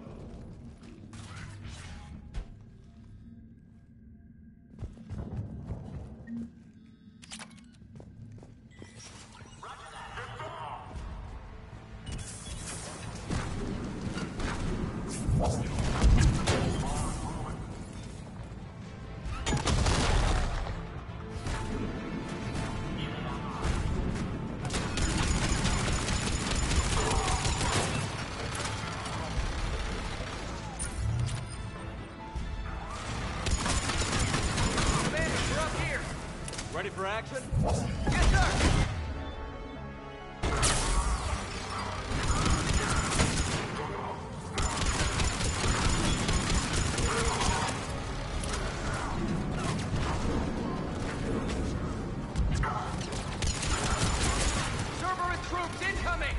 Speaker 7: Ready for action? Yes, sir! Cerberus troops incoming!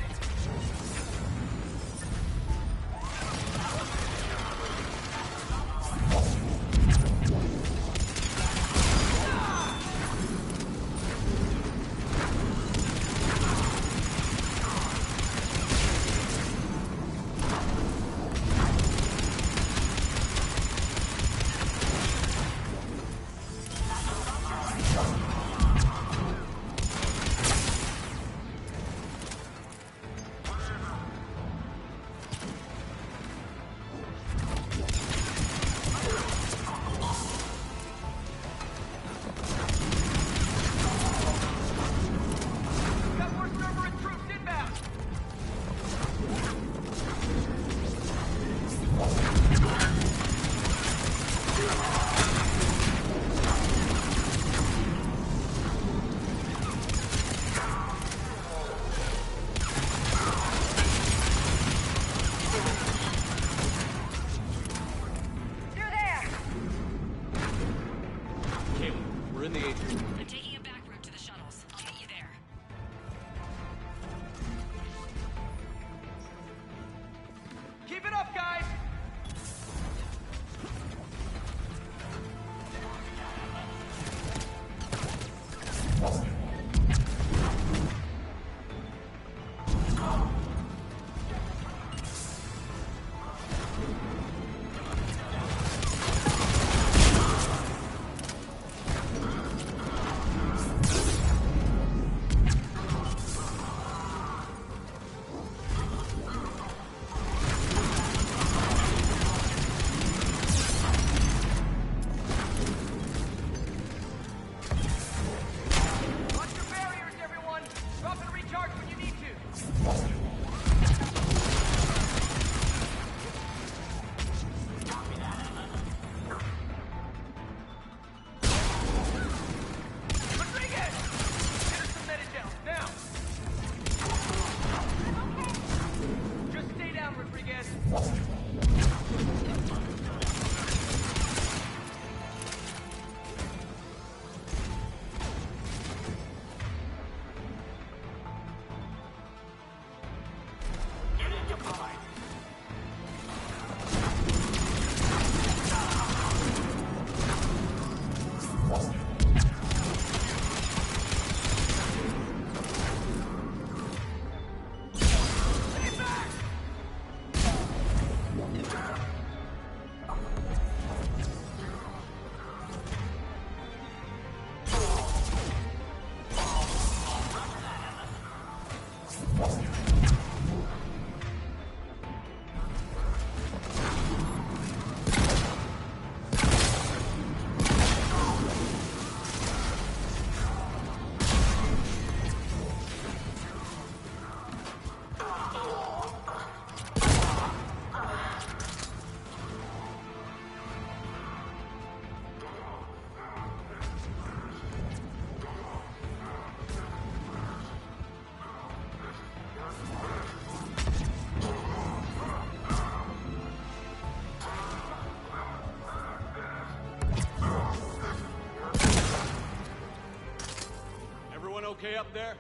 Speaker 7: okay up there?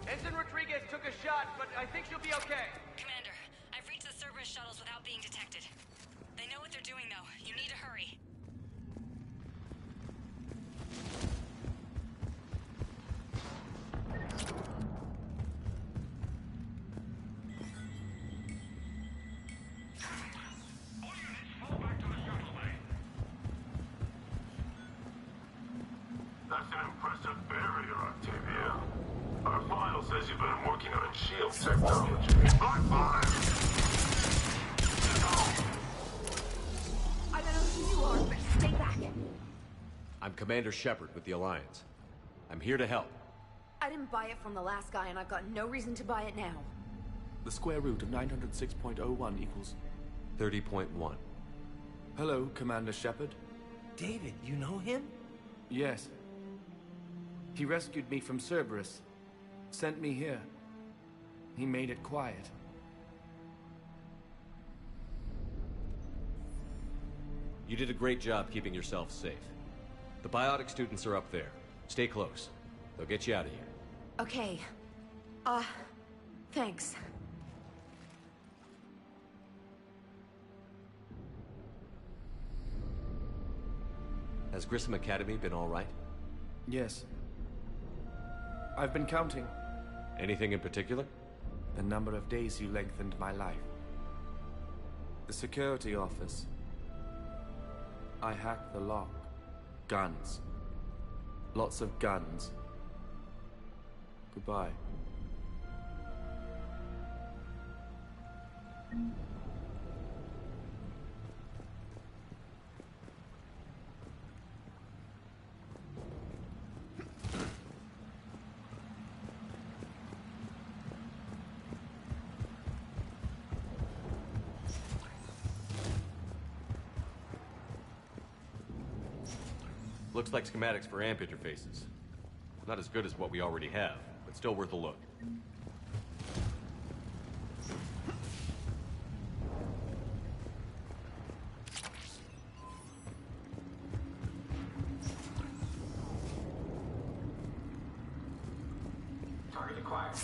Speaker 7: Ensign Rodriguez took a shot, but I think she'll be okay.
Speaker 17: Commander, I've reached the Cerberus shuttles without being detected. They know what they're doing, though. You need to hurry.
Speaker 19: That's an impressive barrier, Octavia. Our file says you've been working on shield technology. Black fire!
Speaker 1: I don't know who you are, but stay back.
Speaker 2: I'm Commander Shepard with the Alliance. I'm here to help.
Speaker 1: I didn't buy it from the last guy, and I've got no reason to buy it now.
Speaker 20: The square root of 906.01 equals...
Speaker 2: 30.1.
Speaker 20: Hello, Commander Shepard.
Speaker 13: David, you know him?
Speaker 20: Yes. He rescued me from Cerberus. Sent me here. He made it quiet.
Speaker 2: You did a great job keeping yourself safe. The biotic students are up there. Stay close. They'll get you out of here.
Speaker 1: Okay. Thanks.
Speaker 2: Has Grissom Academy been all right?
Speaker 20: Yes. I've been counting.
Speaker 2: Anything in particular?
Speaker 20: The number of days you lengthened my life. The security office. I hacked the lock. Guns. Lots of guns. Goodbye.
Speaker 2: Looks like schematics for amp interfaces. Not as good as what we already have, but still worth a look.
Speaker 19: Target acquired.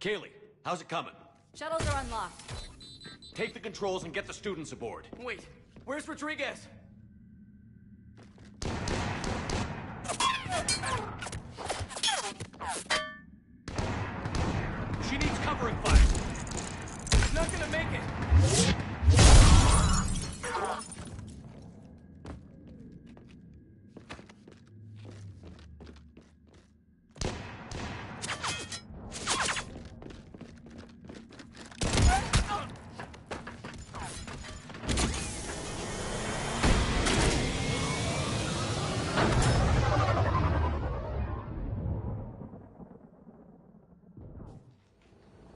Speaker 2: Kaylee, how's it coming?
Speaker 17: Shuttles are unlocked.
Speaker 2: Take the controls and get the students aboard.
Speaker 7: Wait, where's Rodriguez?
Speaker 2: She needs covering fire.
Speaker 7: She's not gonna make it.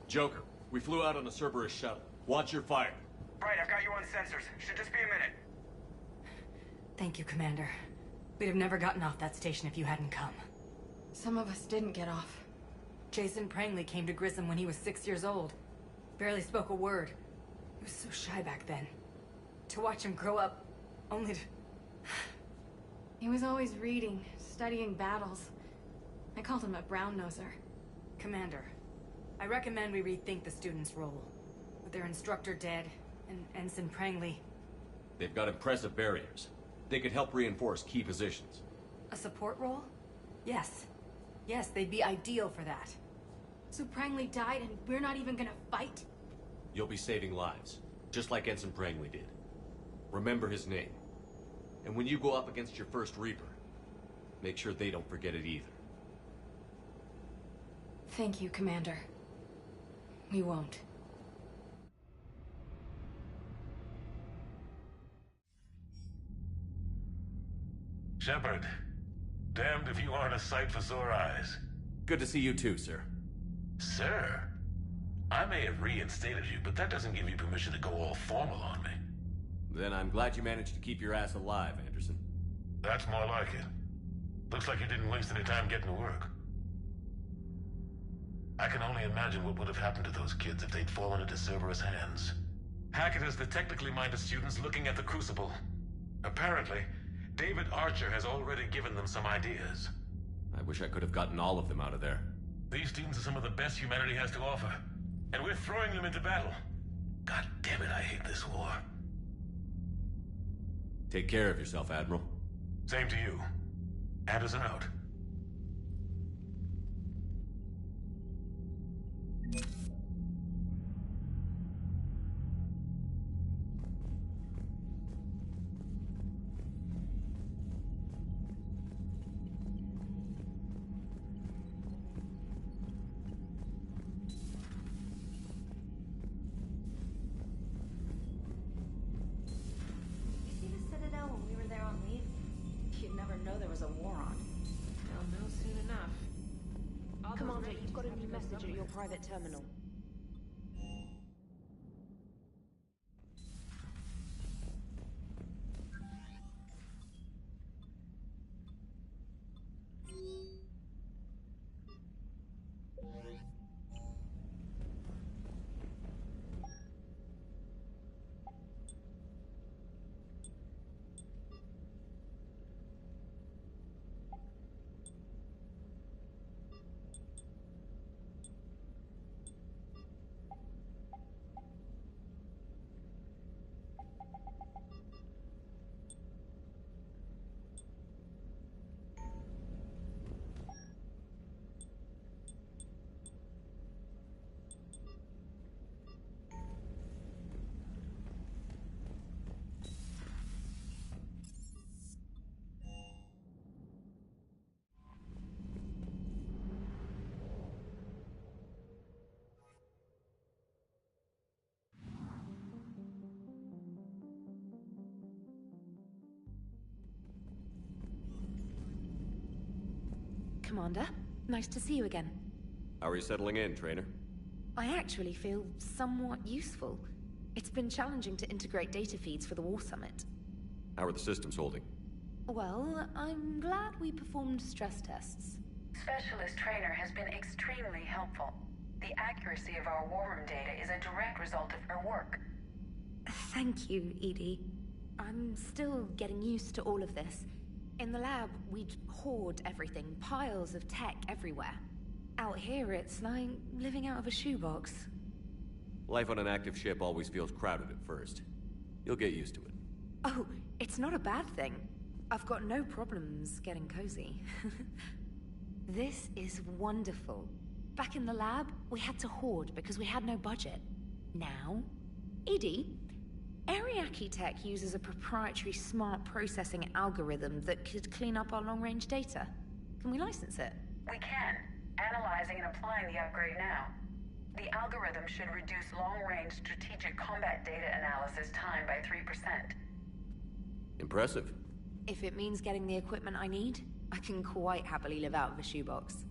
Speaker 2: Joker, we flew out on a Cerberus shuttle. Watch your fire.
Speaker 16: Right, I've got you on sensors. Should just be a minute.
Speaker 17: Thank you, Commander. We'd have never gotten off that station if you hadn't come.
Speaker 15: Some of us didn't get off.
Speaker 17: Jason Prangley came to Grissom when he was 6 years old. Barely spoke a word. He was so shy back then. To watch him grow up, only to...
Speaker 15: He was always reading, studying battles. I called him a brown-noser.
Speaker 17: Commander, I recommend we rethink the students' role. With their instructor dead, and Ensign Prangley...
Speaker 2: They've got impressive barriers. They could help reinforce key positions.
Speaker 17: A support role? Yes. Yes, they'd be ideal for that.
Speaker 15: So Prangley died and we're not even gonna fight?
Speaker 2: You'll be saving lives, just like Ensign Prangley did. Remember his name. And when you go up against your first Reaper, make sure they don't forget it either.
Speaker 15: Thank you, Commander. We won't.
Speaker 19: Shepard, damned if you aren't a sight for sore eyes.
Speaker 2: Good to see you too, sir.
Speaker 19: Sir? I may have reinstated you, but that doesn't give you permission to go all formal on me.
Speaker 2: Then I'm glad you managed to keep your ass alive, Anderson.
Speaker 19: That's more like it. Looks like you didn't waste any time getting to work. I can only imagine what would have happened to those kids if they'd fallen into Cerberus' hands. Hackett has the technically minded students looking at the Crucible. Apparently, David Archer has already given them some ideas.
Speaker 2: I wish I could have gotten all of them out of there.
Speaker 19: These students are some of the best humanity has to offer, and we're throwing them into battle. God damn it, I hate this war.
Speaker 2: Take care of yourself, Admiral.
Speaker 19: Same to you. Anderson out.
Speaker 1: Commander, you've got a new message at your private terminal. Commander, nice to see you again.
Speaker 2: How are you settling in, trainer?
Speaker 1: I actually feel somewhat useful. It's been challenging to integrate data feeds for the War Summit.
Speaker 2: How are the systems holding?
Speaker 1: Well, I'm glad we performed stress tests.
Speaker 6: Specialist Trainer has been extremely helpful. The accuracy of our war room data is a direct result of her work.
Speaker 1: Thank you, Edie. I'm still getting used to all of this. In the lab, we'd hoard everything, piles of tech everywhere. Out here, it's like living out of a shoebox.
Speaker 2: Life on an active ship always feels crowded at first. You'll get used to it.
Speaker 1: Oh, it's not a bad thing. I've got no problems getting cozy. This is wonderful. Back in the lab, we had to hoard because we had no budget. Now, Edie, Ariake Tech uses a proprietary smart processing algorithm that could clean up our long-range data. Can we license it?
Speaker 6: We can. Analyzing and applying the upgrade now. The algorithm should reduce long-range strategic combat data analysis time by 3%.
Speaker 2: Impressive.
Speaker 1: If it means getting the equipment I need, I can quite happily live out of a shoebox.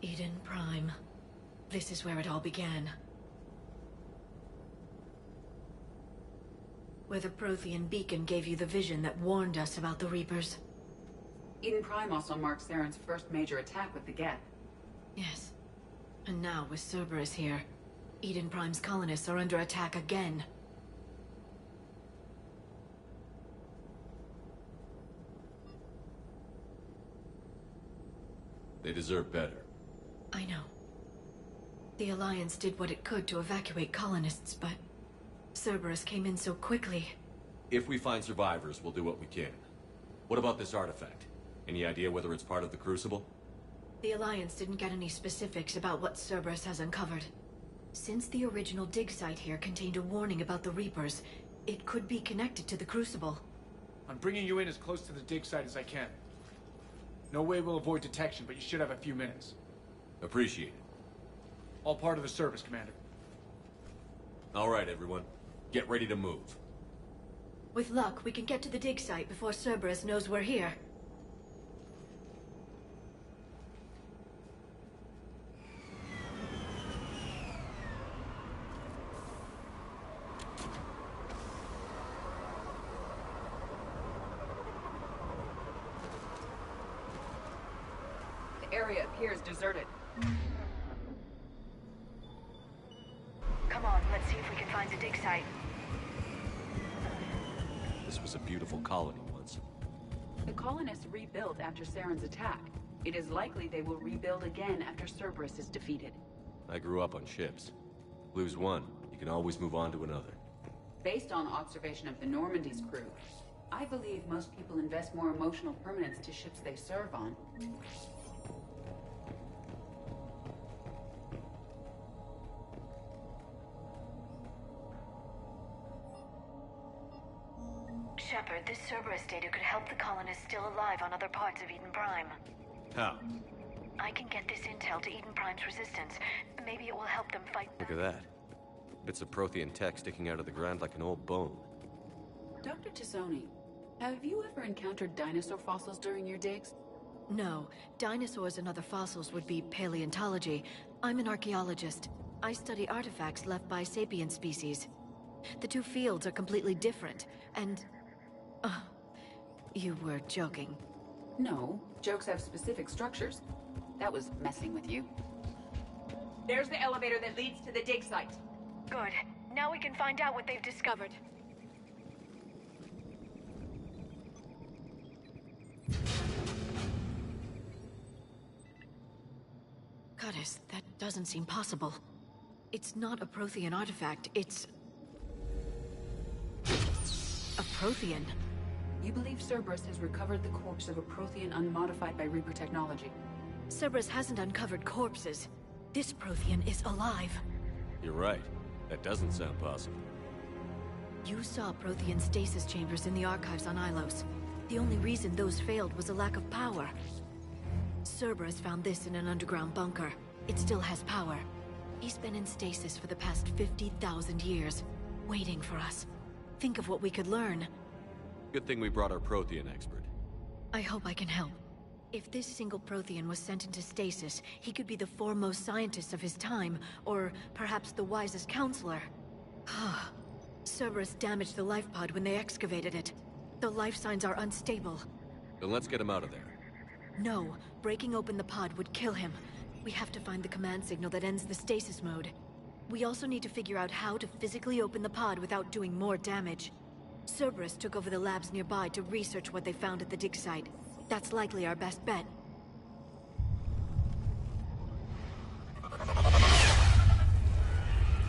Speaker 21: Eden Prime. This is where it all began. Where the Prothean beacon gave you the vision that warned us about the Reapers.
Speaker 6: Eden Prime also marks Theron's first major attack with the Geth.
Speaker 21: Yes. And now, with Cerberus here, Eden Prime's colonists are under attack again.
Speaker 2: They deserve better.
Speaker 21: I know. The Alliance did what it could to evacuate colonists, but Cerberus came in so quickly.
Speaker 2: If we find survivors, we'll do what we can. What about this artifact? Any idea whether it's part of the Crucible?
Speaker 21: The Alliance didn't get any specifics about what Cerberus has uncovered. Since the original dig site here contained a warning about the Reapers, it could be connected to the Crucible.
Speaker 22: I'm bringing you in as close to the dig site as I can. No way we'll avoid detection, but you should have a few minutes.
Speaker 2: Appreciate it.
Speaker 22: All part of the service, Commander.
Speaker 2: All right, everyone. Get ready to move.
Speaker 21: With luck, we can get to the dig site before Cerberus knows we're here.
Speaker 6: The area appears deserted.
Speaker 1: Come on, let's see if we can find the dig site.
Speaker 2: This was a beautiful colony once.
Speaker 6: The colonists rebuilt after Saren's attack. It is likely they will rebuild again after Cerberus is defeated.
Speaker 2: I grew up on ships. Lose one, you can always move on to another.
Speaker 6: Based on observation of the Normandy's crew, I believe most people invest more emotional permanence to ships they serve on.
Speaker 1: Shepard, this Cerberus data could help the colonists still alive on other parts of Eden Prime.
Speaker 2: How?
Speaker 21: I can get this intel to Eden Prime's resistance. Maybe it will help them fight back.
Speaker 2: Look at that. Bits of Prothean tech sticking out of the ground like an old bone.
Speaker 8: Dr. T'Soni, have you ever encountered dinosaur fossils during your digs?
Speaker 21: No. Dinosaurs and other fossils would be paleontology. I'm an archaeologist. I study artifacts left by sapient species. The two fields are completely different, and... you were joking.
Speaker 8: No. Jokes have specific structures. That was messing with you.
Speaker 10: There's the elevator that leads to the dig site.
Speaker 21: Good. Now we can find out what they've discovered. Goddess, that doesn't seem possible. It's not a Prothean artifact, it's... a Prothean.
Speaker 8: You believe Cerberus has recovered the corpse of a Prothean unmodified by Reaper technology?
Speaker 21: Cerberus hasn't uncovered corpses. This Prothean is alive.
Speaker 2: You're right. That doesn't sound possible.
Speaker 21: You saw Prothean stasis chambers in the archives on Ilos. The only reason those failed was a lack of power. Cerberus found this in an underground bunker. It still has power. He's been in stasis for the past 50,000 years, waiting for us. Think of what we could learn.
Speaker 2: Good thing we brought our Prothean expert.
Speaker 21: I hope I can help. If this single Prothean was sent into stasis, he could be the foremost scientist of his time, or perhaps the wisest counselor. Cerberus damaged the life pod when they excavated it. The life signs are unstable.
Speaker 2: Then let's get him out of there.
Speaker 21: No, breaking open the pod would kill him. We have to find the command signal that ends the stasis mode. We also need to figure out how to physically open the pod without doing more damage. Cerberus took over the labs nearby to research what they found at the dig site. That's likely our best bet.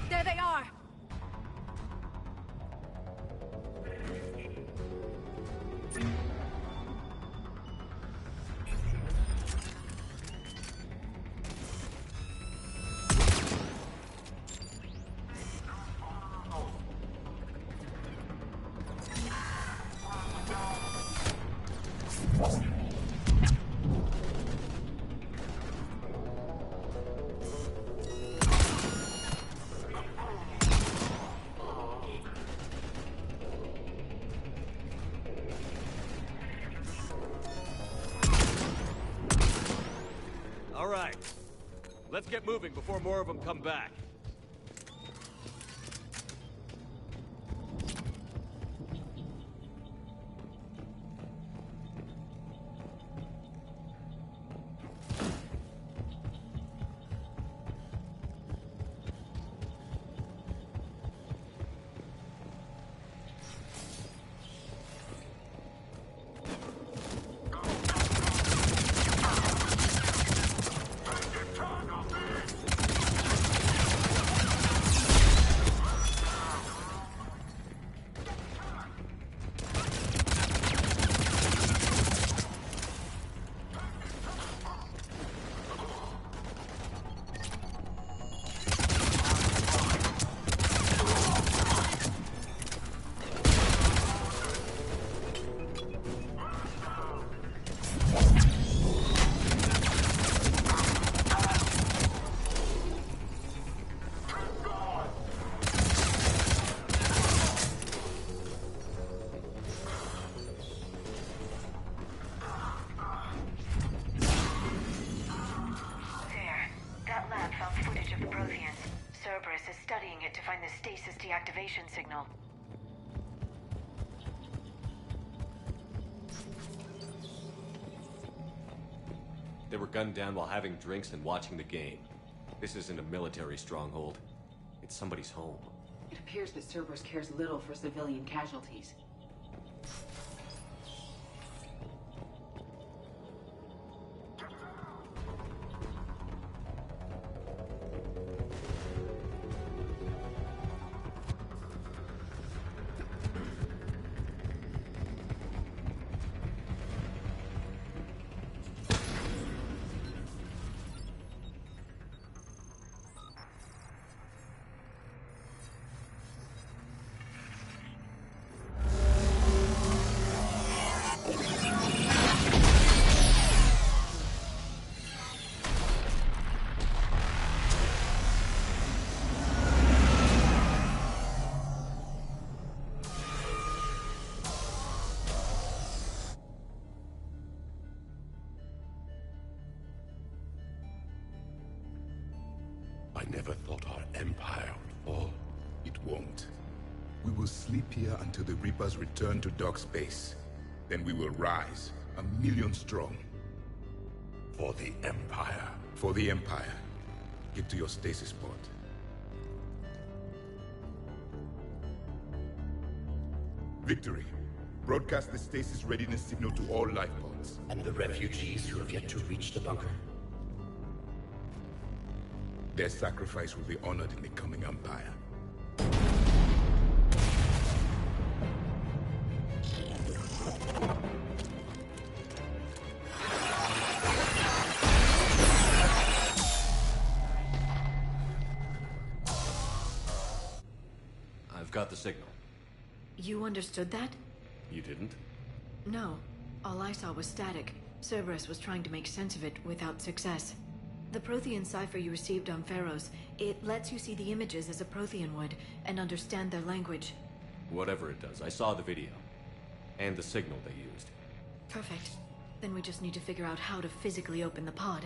Speaker 21: There they are!
Speaker 2: Let's get moving before more of them come back. Cerberus is studying it to find the stasis deactivation signal. They were gunned down while having drinks and watching the game. This isn't a military stronghold. It's somebody's home.
Speaker 8: It appears that Cerberus cares little for civilian casualties.
Speaker 11: I never thought our empire would fall.
Speaker 12: It won't. We will sleep here until the Reapers return to dark space. Then we will rise, 1,000,000 strong.
Speaker 11: For the Empire.
Speaker 12: For the Empire. Get to your stasis pod. Victory. Broadcast the stasis readiness signal to all life pods.
Speaker 11: And the refugees who have yet to reach the bunker?
Speaker 12: Their sacrifice will be honored in the coming Empire.
Speaker 2: I've got the signal.
Speaker 21: You understood that?
Speaker 2: You didn't?
Speaker 21: No. All I saw was static. Cerberus was trying to make sense of it without success. The Prothean cipher you received on Pharaohs, it lets you see the images as a Prothean would, and understand their language.
Speaker 2: Whatever it does, I saw the video. And the signal they used.
Speaker 21: Perfect. Then we just need to figure out how to physically open the pod.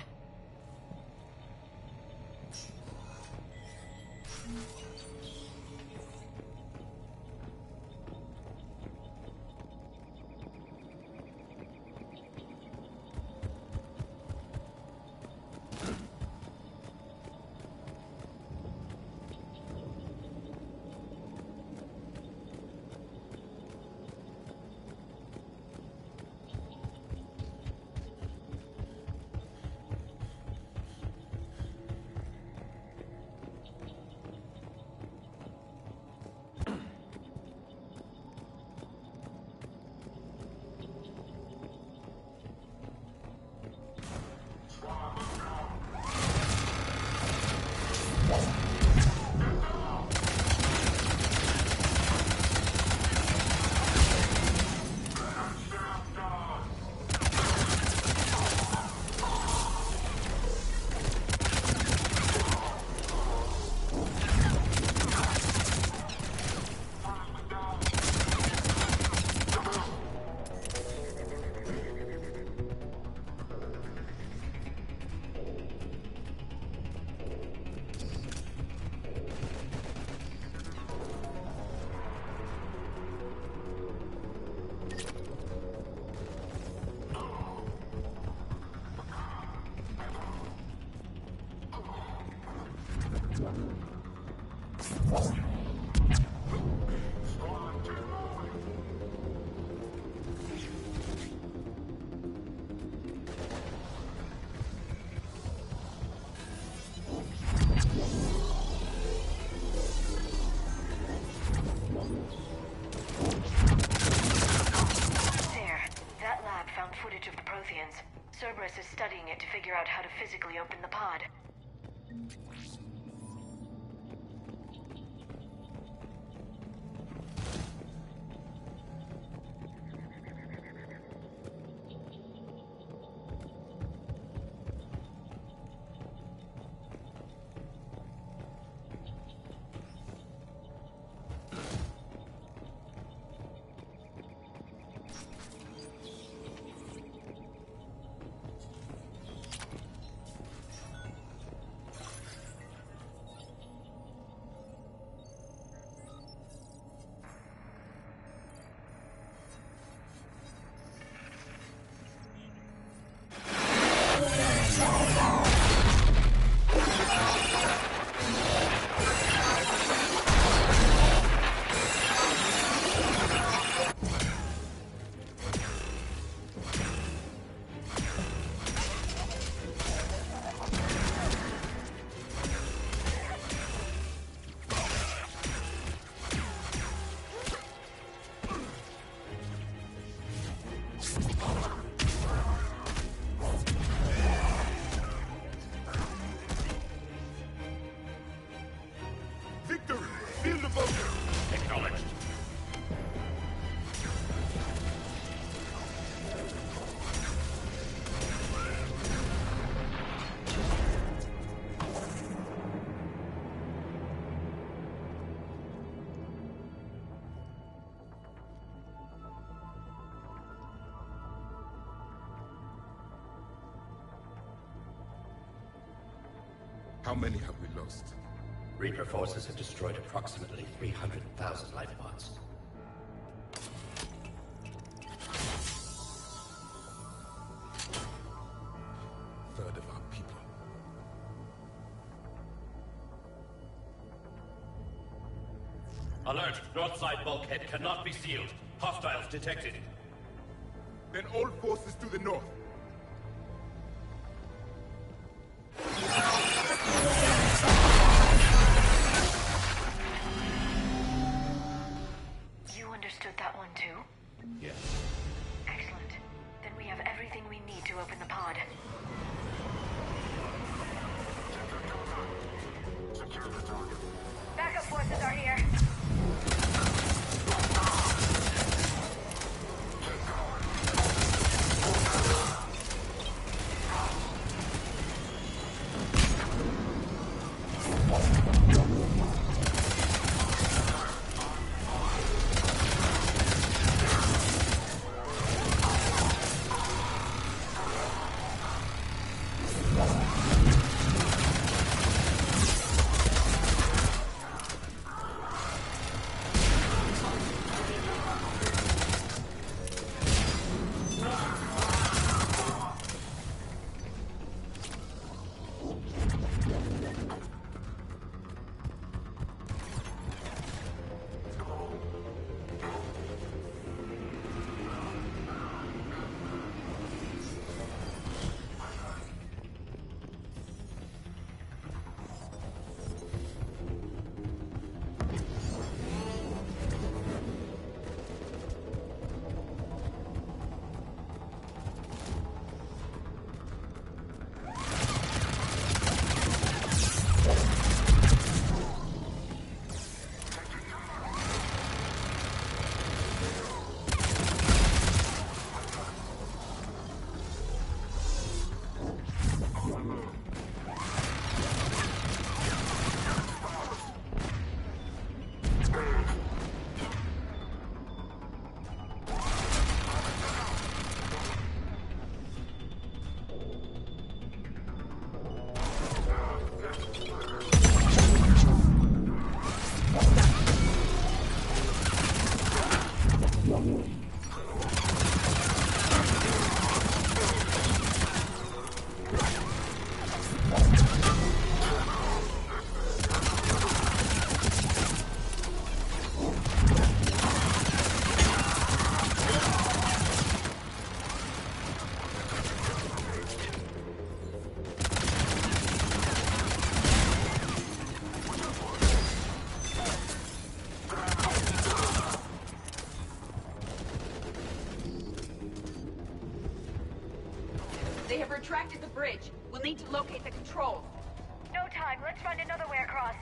Speaker 21: Cerberus is studying it to figure out how to physically open the pod.
Speaker 12: How many have we lost?
Speaker 11: outpost. Reaper forces have destroyed approximately 300,000 life pods.
Speaker 12: Third of our people.
Speaker 11: Alert! North side bulkhead cannot be sealed. Hostiles detected.
Speaker 12: Then all forces to the north.
Speaker 21: You understood that one too?
Speaker 2: Yes.
Speaker 21: Excellent. Then we have everything we need to open the pod.
Speaker 6: Backup forces are here.
Speaker 10: They have retracted the bridge. We'll need to locate the controls.
Speaker 6: No time. Let's find another way across.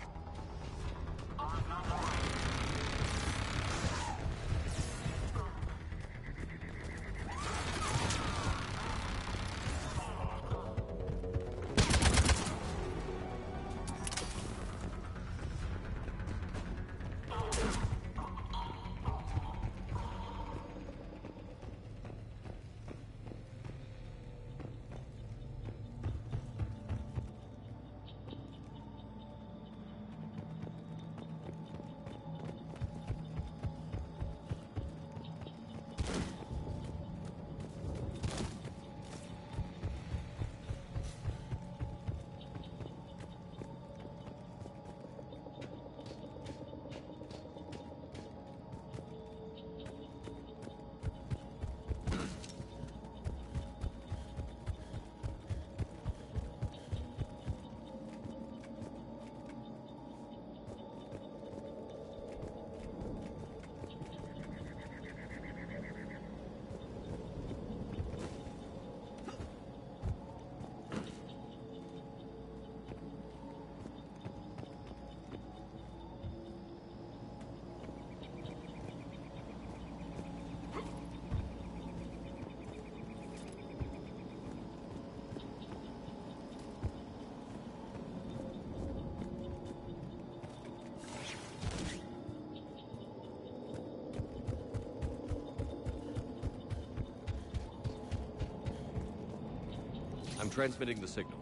Speaker 2: I'm transmitting the signal.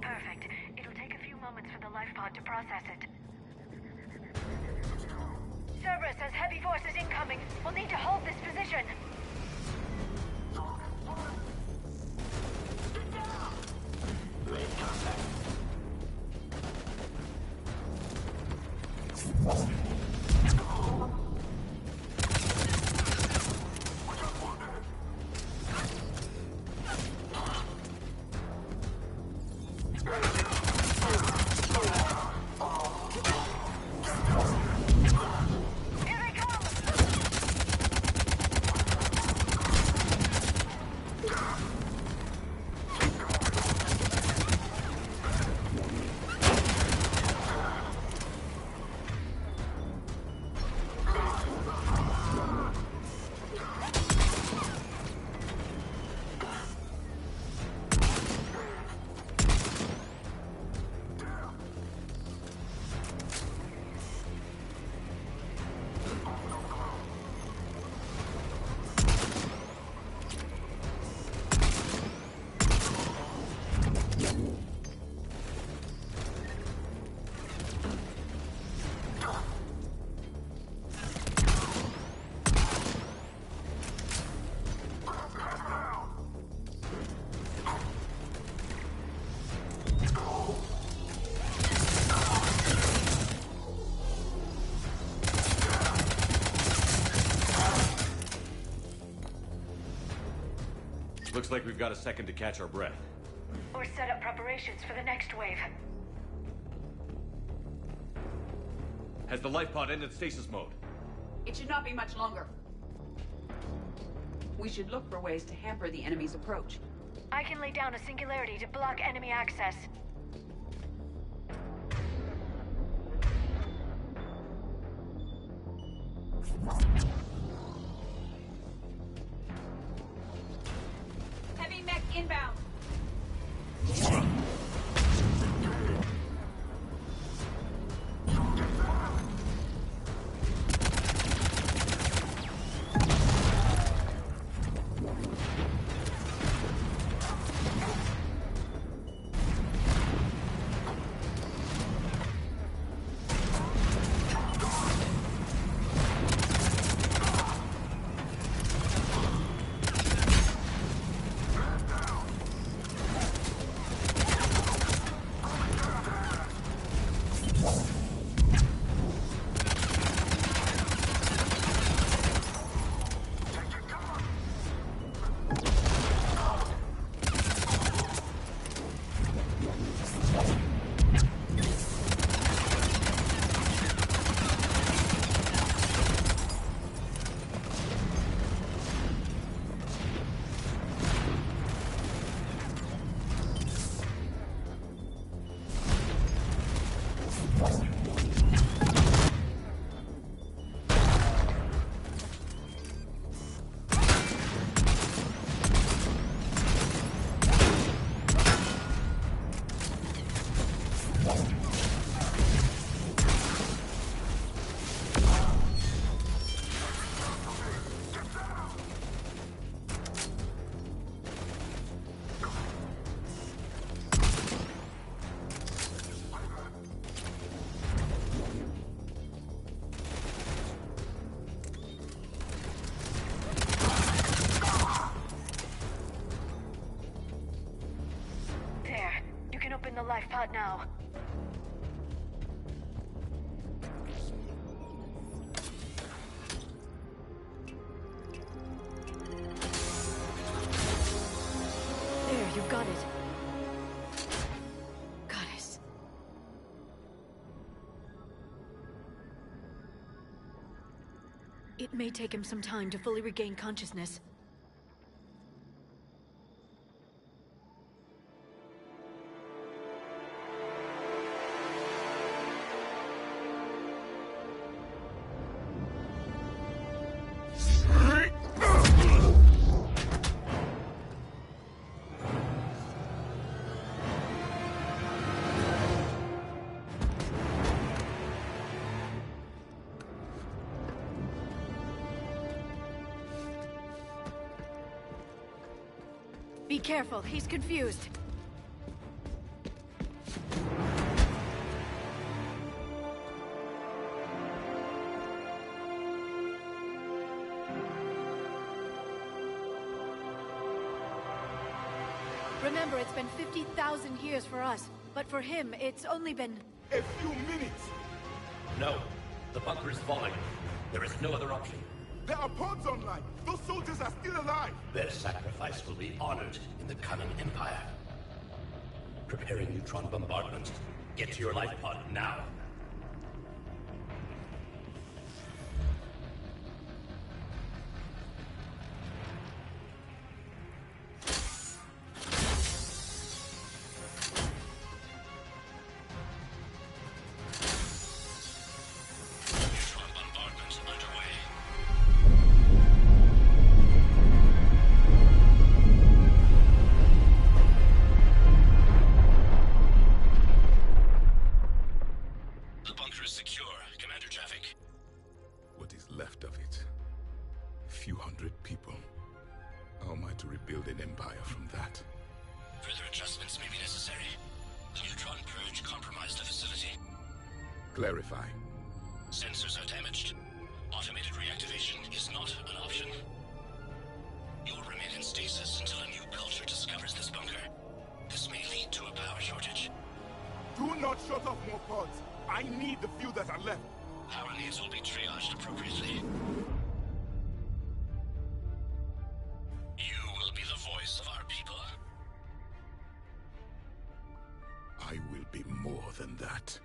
Speaker 21: Perfect. It'll take a few moments for the life pod to
Speaker 2: Looks like we've got a second to catch our breath.
Speaker 21: Or set up preparations for the next wave.
Speaker 2: Has the life pod ended stasis mode?
Speaker 10: It should not be much longer. We should look for ways to hamper the enemy's approach.
Speaker 21: I can lay down a singularity to block enemy access.
Speaker 10: Heavy mech inbound. The life pod now.
Speaker 21: There, you've got it. Goddess. It may take him some time to fully regain consciousness. Be careful, he's confused. Remember, it's been 50,000 years for us, but for him, it's only been...
Speaker 12: a few minutes!
Speaker 11: No, the bunker is falling. There is no other option.
Speaker 12: There are pods online! Those soldiers are still alive!
Speaker 11: Their sacrifice will be honored in the coming Empire. Preparing neutron bombardment. Get to your life pod now.
Speaker 12: Clarify.
Speaker 11: Sensors are damaged. Automated reactivation is not an option. You'll remain in stasis until a new culture discovers this bunker. This may lead to a power shortage.
Speaker 12: Do not shut off more pods. I need the few that are left.
Speaker 11: Power needs will be triaged appropriately. You will be the voice of
Speaker 12: more than that.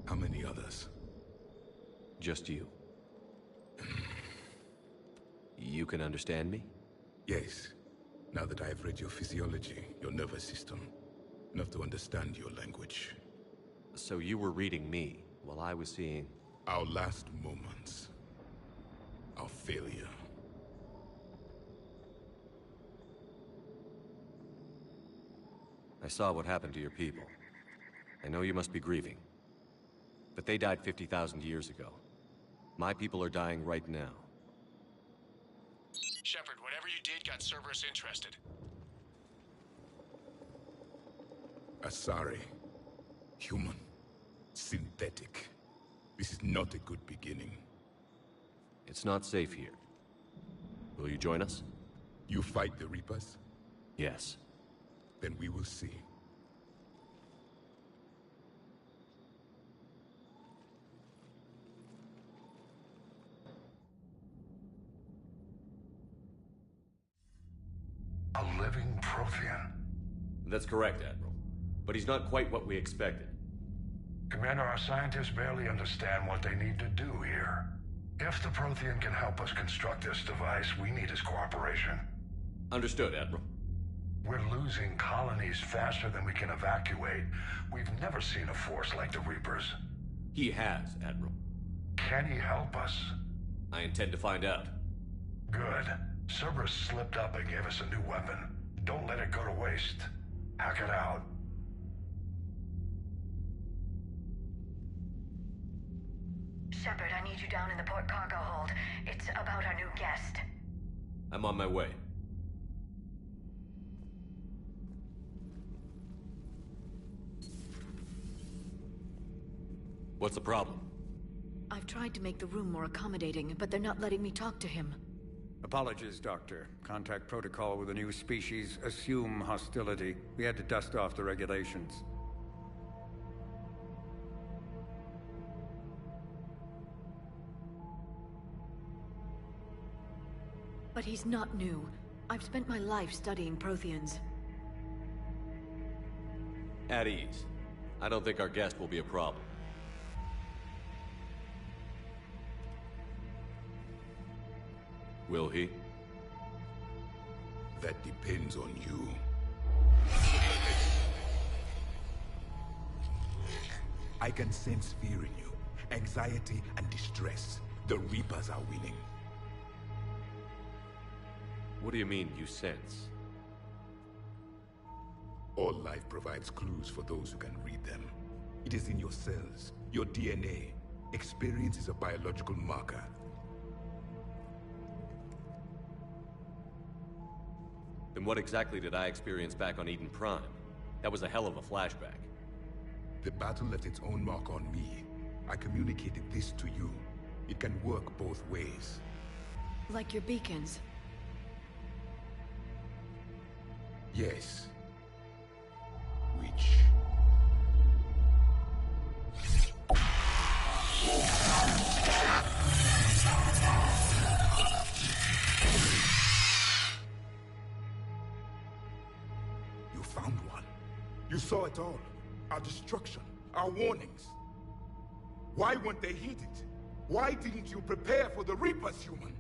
Speaker 12: How many others?
Speaker 2: Just you. You can understand me?
Speaker 12: Yes. Now that I have read your physiology, your nervous system, enough to understand your language.
Speaker 2: So you were reading me, while I was seeing...
Speaker 12: Our last moments. Our failure.
Speaker 2: I saw what happened to your people. I know you must be grieving. But they died 50,000 years ago. My people are dying right now.
Speaker 4: Shepard, whatever you did got Cerberus interested.
Speaker 12: Asari. Human. Synthetic. This is not a good beginning.
Speaker 2: It's not safe here. Will you join us?
Speaker 12: You fight the Reapers?
Speaker 2: Yes.
Speaker 12: Then we will see.
Speaker 9: A living Prothean?
Speaker 2: That's correct, Admiral. But he's not quite what we expected.
Speaker 9: Commander, our scientists barely understand what they need to do here. If the Prothean can help us construct this device, we need his cooperation.
Speaker 2: Understood, Admiral.
Speaker 9: We're losing colonies faster than we can evacuate. We've never seen a force like the Reapers.
Speaker 2: He has, Admiral.
Speaker 9: Can he help us?
Speaker 2: I intend to find out.
Speaker 9: Good. Cerberus slipped up and gave us a new weapon. Don't let it go to waste. Hack it out.
Speaker 6: Shepard, I need you down in the port cargo hold. It's about our new guest.
Speaker 2: I'm on my way. What's the problem?
Speaker 21: I've tried to make the room more accommodating, but they're not letting me talk to him.
Speaker 5: Apologies, Doctor. Contact protocol with a new species. Assume hostility. We had to dust off the regulations.
Speaker 21: But he's not new. I've spent my life studying Protheans.
Speaker 2: At ease. I don't think our guest will be a problem. Will he?
Speaker 12: That depends on you. I can sense fear in you, anxiety and distress. The Reapers are winning.
Speaker 2: What do you mean, you sense?
Speaker 12: All life provides clues for those who can read them. It is in your cells, your DNA. Experience is a biological marker.
Speaker 2: Then what exactly did I experience back on Eden Prime? That was a hell of a flashback.
Speaker 12: The battle left its own mark on me. I communicated this to you. It can work both ways.
Speaker 21: Like your beacons.
Speaker 12: Yes. Which... You found one. You saw it all. Our destruction, our warnings. Why weren't they heeded? Why didn't you prepare for the Reapers, human?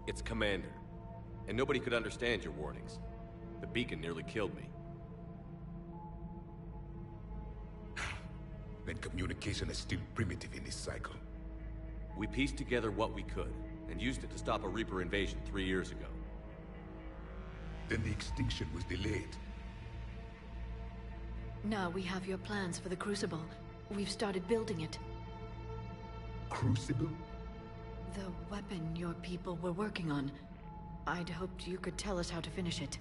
Speaker 2: It's Commander. And nobody could understand your warnings. The beacon nearly killed me.
Speaker 12: Then communication is still primitive in this cycle.
Speaker 2: We pieced together what we could, and used it to stop a Reaper invasion 3 years ago.
Speaker 12: Then the extinction was delayed.
Speaker 21: Now we have your plans for the Crucible. We've started building it.
Speaker 12: Crucible?
Speaker 21: The weapon your people were working on. I'd hoped you could tell us how to finish it.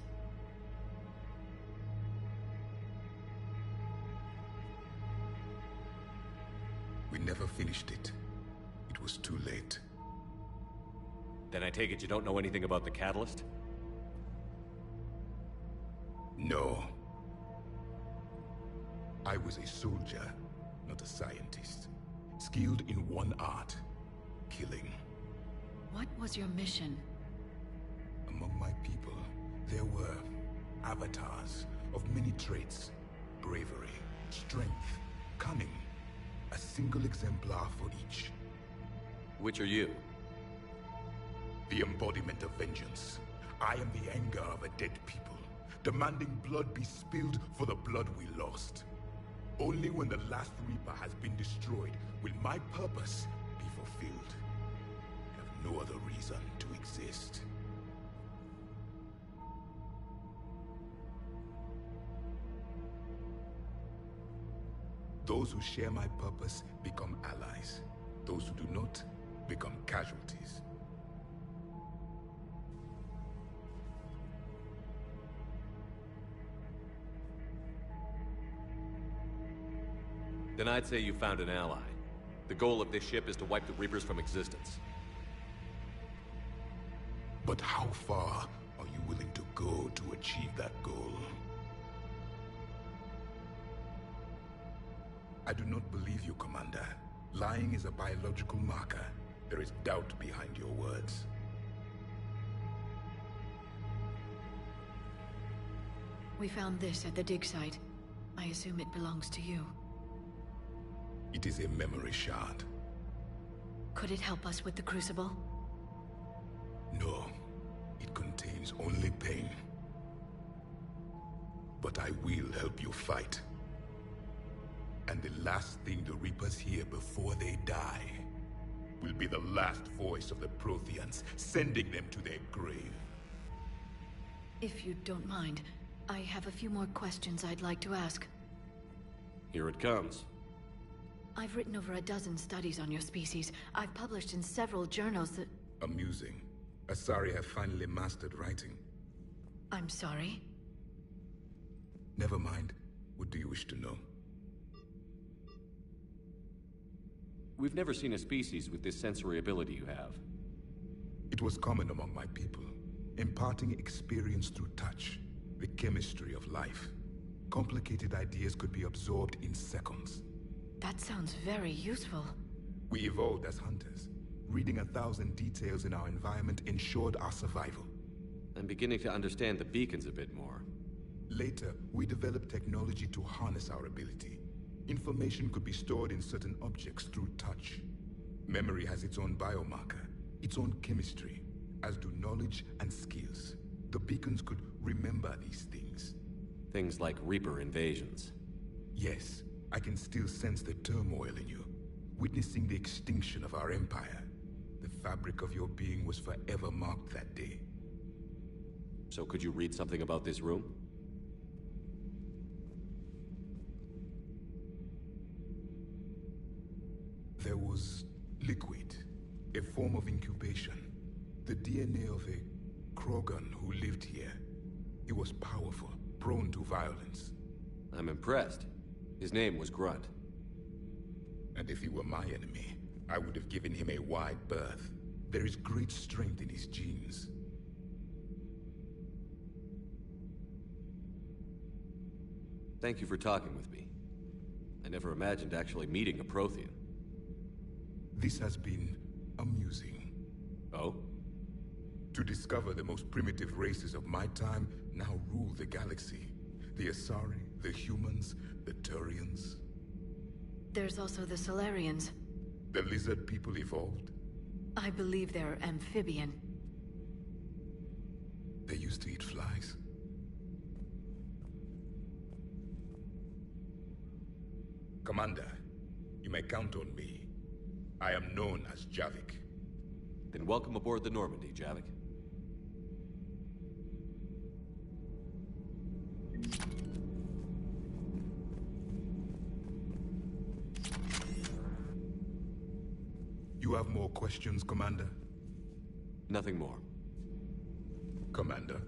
Speaker 12: We never finished it. It was too late.
Speaker 2: Then I take it you don't know anything about the catalyst?
Speaker 12: No. I was a soldier, not a scientist. Skilled in one art: killing.
Speaker 21: What was your mission?
Speaker 12: Among my people, there were avatars of many traits. Bravery, strength, cunning. A single exemplar for each.
Speaker 2: Which are you?
Speaker 12: The embodiment of vengeance. I am the anger of a dead people, demanding blood be spilled for the blood we lost. Only when the last Reaper has been destroyed will my purpose be fulfilled. I have no other reason to exist. Those who share my purpose become allies. Those who do not become casualties.
Speaker 2: Then I'd say you found an ally. The goal of this ship is to wipe the Reapers from existence.
Speaker 12: But how far are you willing to go to achieve that goal? I do not believe you, Commander. Lying is a biological marker. There is doubt behind your words.
Speaker 21: We found this at the dig site. I assume it belongs to you.
Speaker 12: It is a memory shard.
Speaker 21: Could it help us with the Crucible?
Speaker 12: No. It contains only pain. But I will help you fight. And the last thing the Reapers hear before they die will be the last voice of the Protheans, sending them to their grave.
Speaker 21: If you don't mind, I have a few more questions I'd like to ask.
Speaker 2: Here it comes.
Speaker 21: I've written over a dozen studies on your species. I've published in several journals that...
Speaker 12: Amusing. Asari have finally mastered writing.
Speaker 21: I'm sorry?
Speaker 12: Never mind. What do you wish to know?
Speaker 2: We've never seen a species with this sensory ability you have.
Speaker 12: It was common among my people, imparting experience through touch, the chemistry of life. Complicated ideas could be absorbed in seconds.
Speaker 21: That sounds very useful.
Speaker 12: We evolved as hunters. Reading 1,000 details in our environment ensured our survival.
Speaker 2: I'm beginning to understand the beacons a bit more.
Speaker 12: Later, we developed technology to harness our ability. Information could be stored in certain objects through touch. Memory has its own biomarker, its own chemistry, as do knowledge and skills. The beacons could remember these things.
Speaker 2: Things like Reaper invasions.
Speaker 12: Yes, I can still sense the turmoil in you, witnessing the extinction of our empire. The fabric of your being was forever marked that day.
Speaker 2: So could you read something about this room?
Speaker 12: There was liquid, a form of incubation. The DNA of a Krogan who lived here. He was powerful, prone to violence.
Speaker 2: I'm impressed. His name was Grunt.
Speaker 12: And if he were my enemy, I would have given him a wide berth. There is great strength in his genes.
Speaker 2: Thank you for talking with me. I never imagined actually meeting a Prothean.
Speaker 12: This has been amusing.
Speaker 2: Oh?
Speaker 12: To discover the most primitive races of my time now rule the galaxy. The Asari, the humans, the Turians.
Speaker 21: There's also the Solarians.
Speaker 12: The lizard people evolved?
Speaker 21: I believe they're amphibian.
Speaker 12: They used to eat flies. Commander, you may count on me. I am known as Javik.
Speaker 2: Then welcome aboard the Normandy, Javik.
Speaker 12: You have more questions, Commander?
Speaker 2: Nothing more.
Speaker 12: Commander.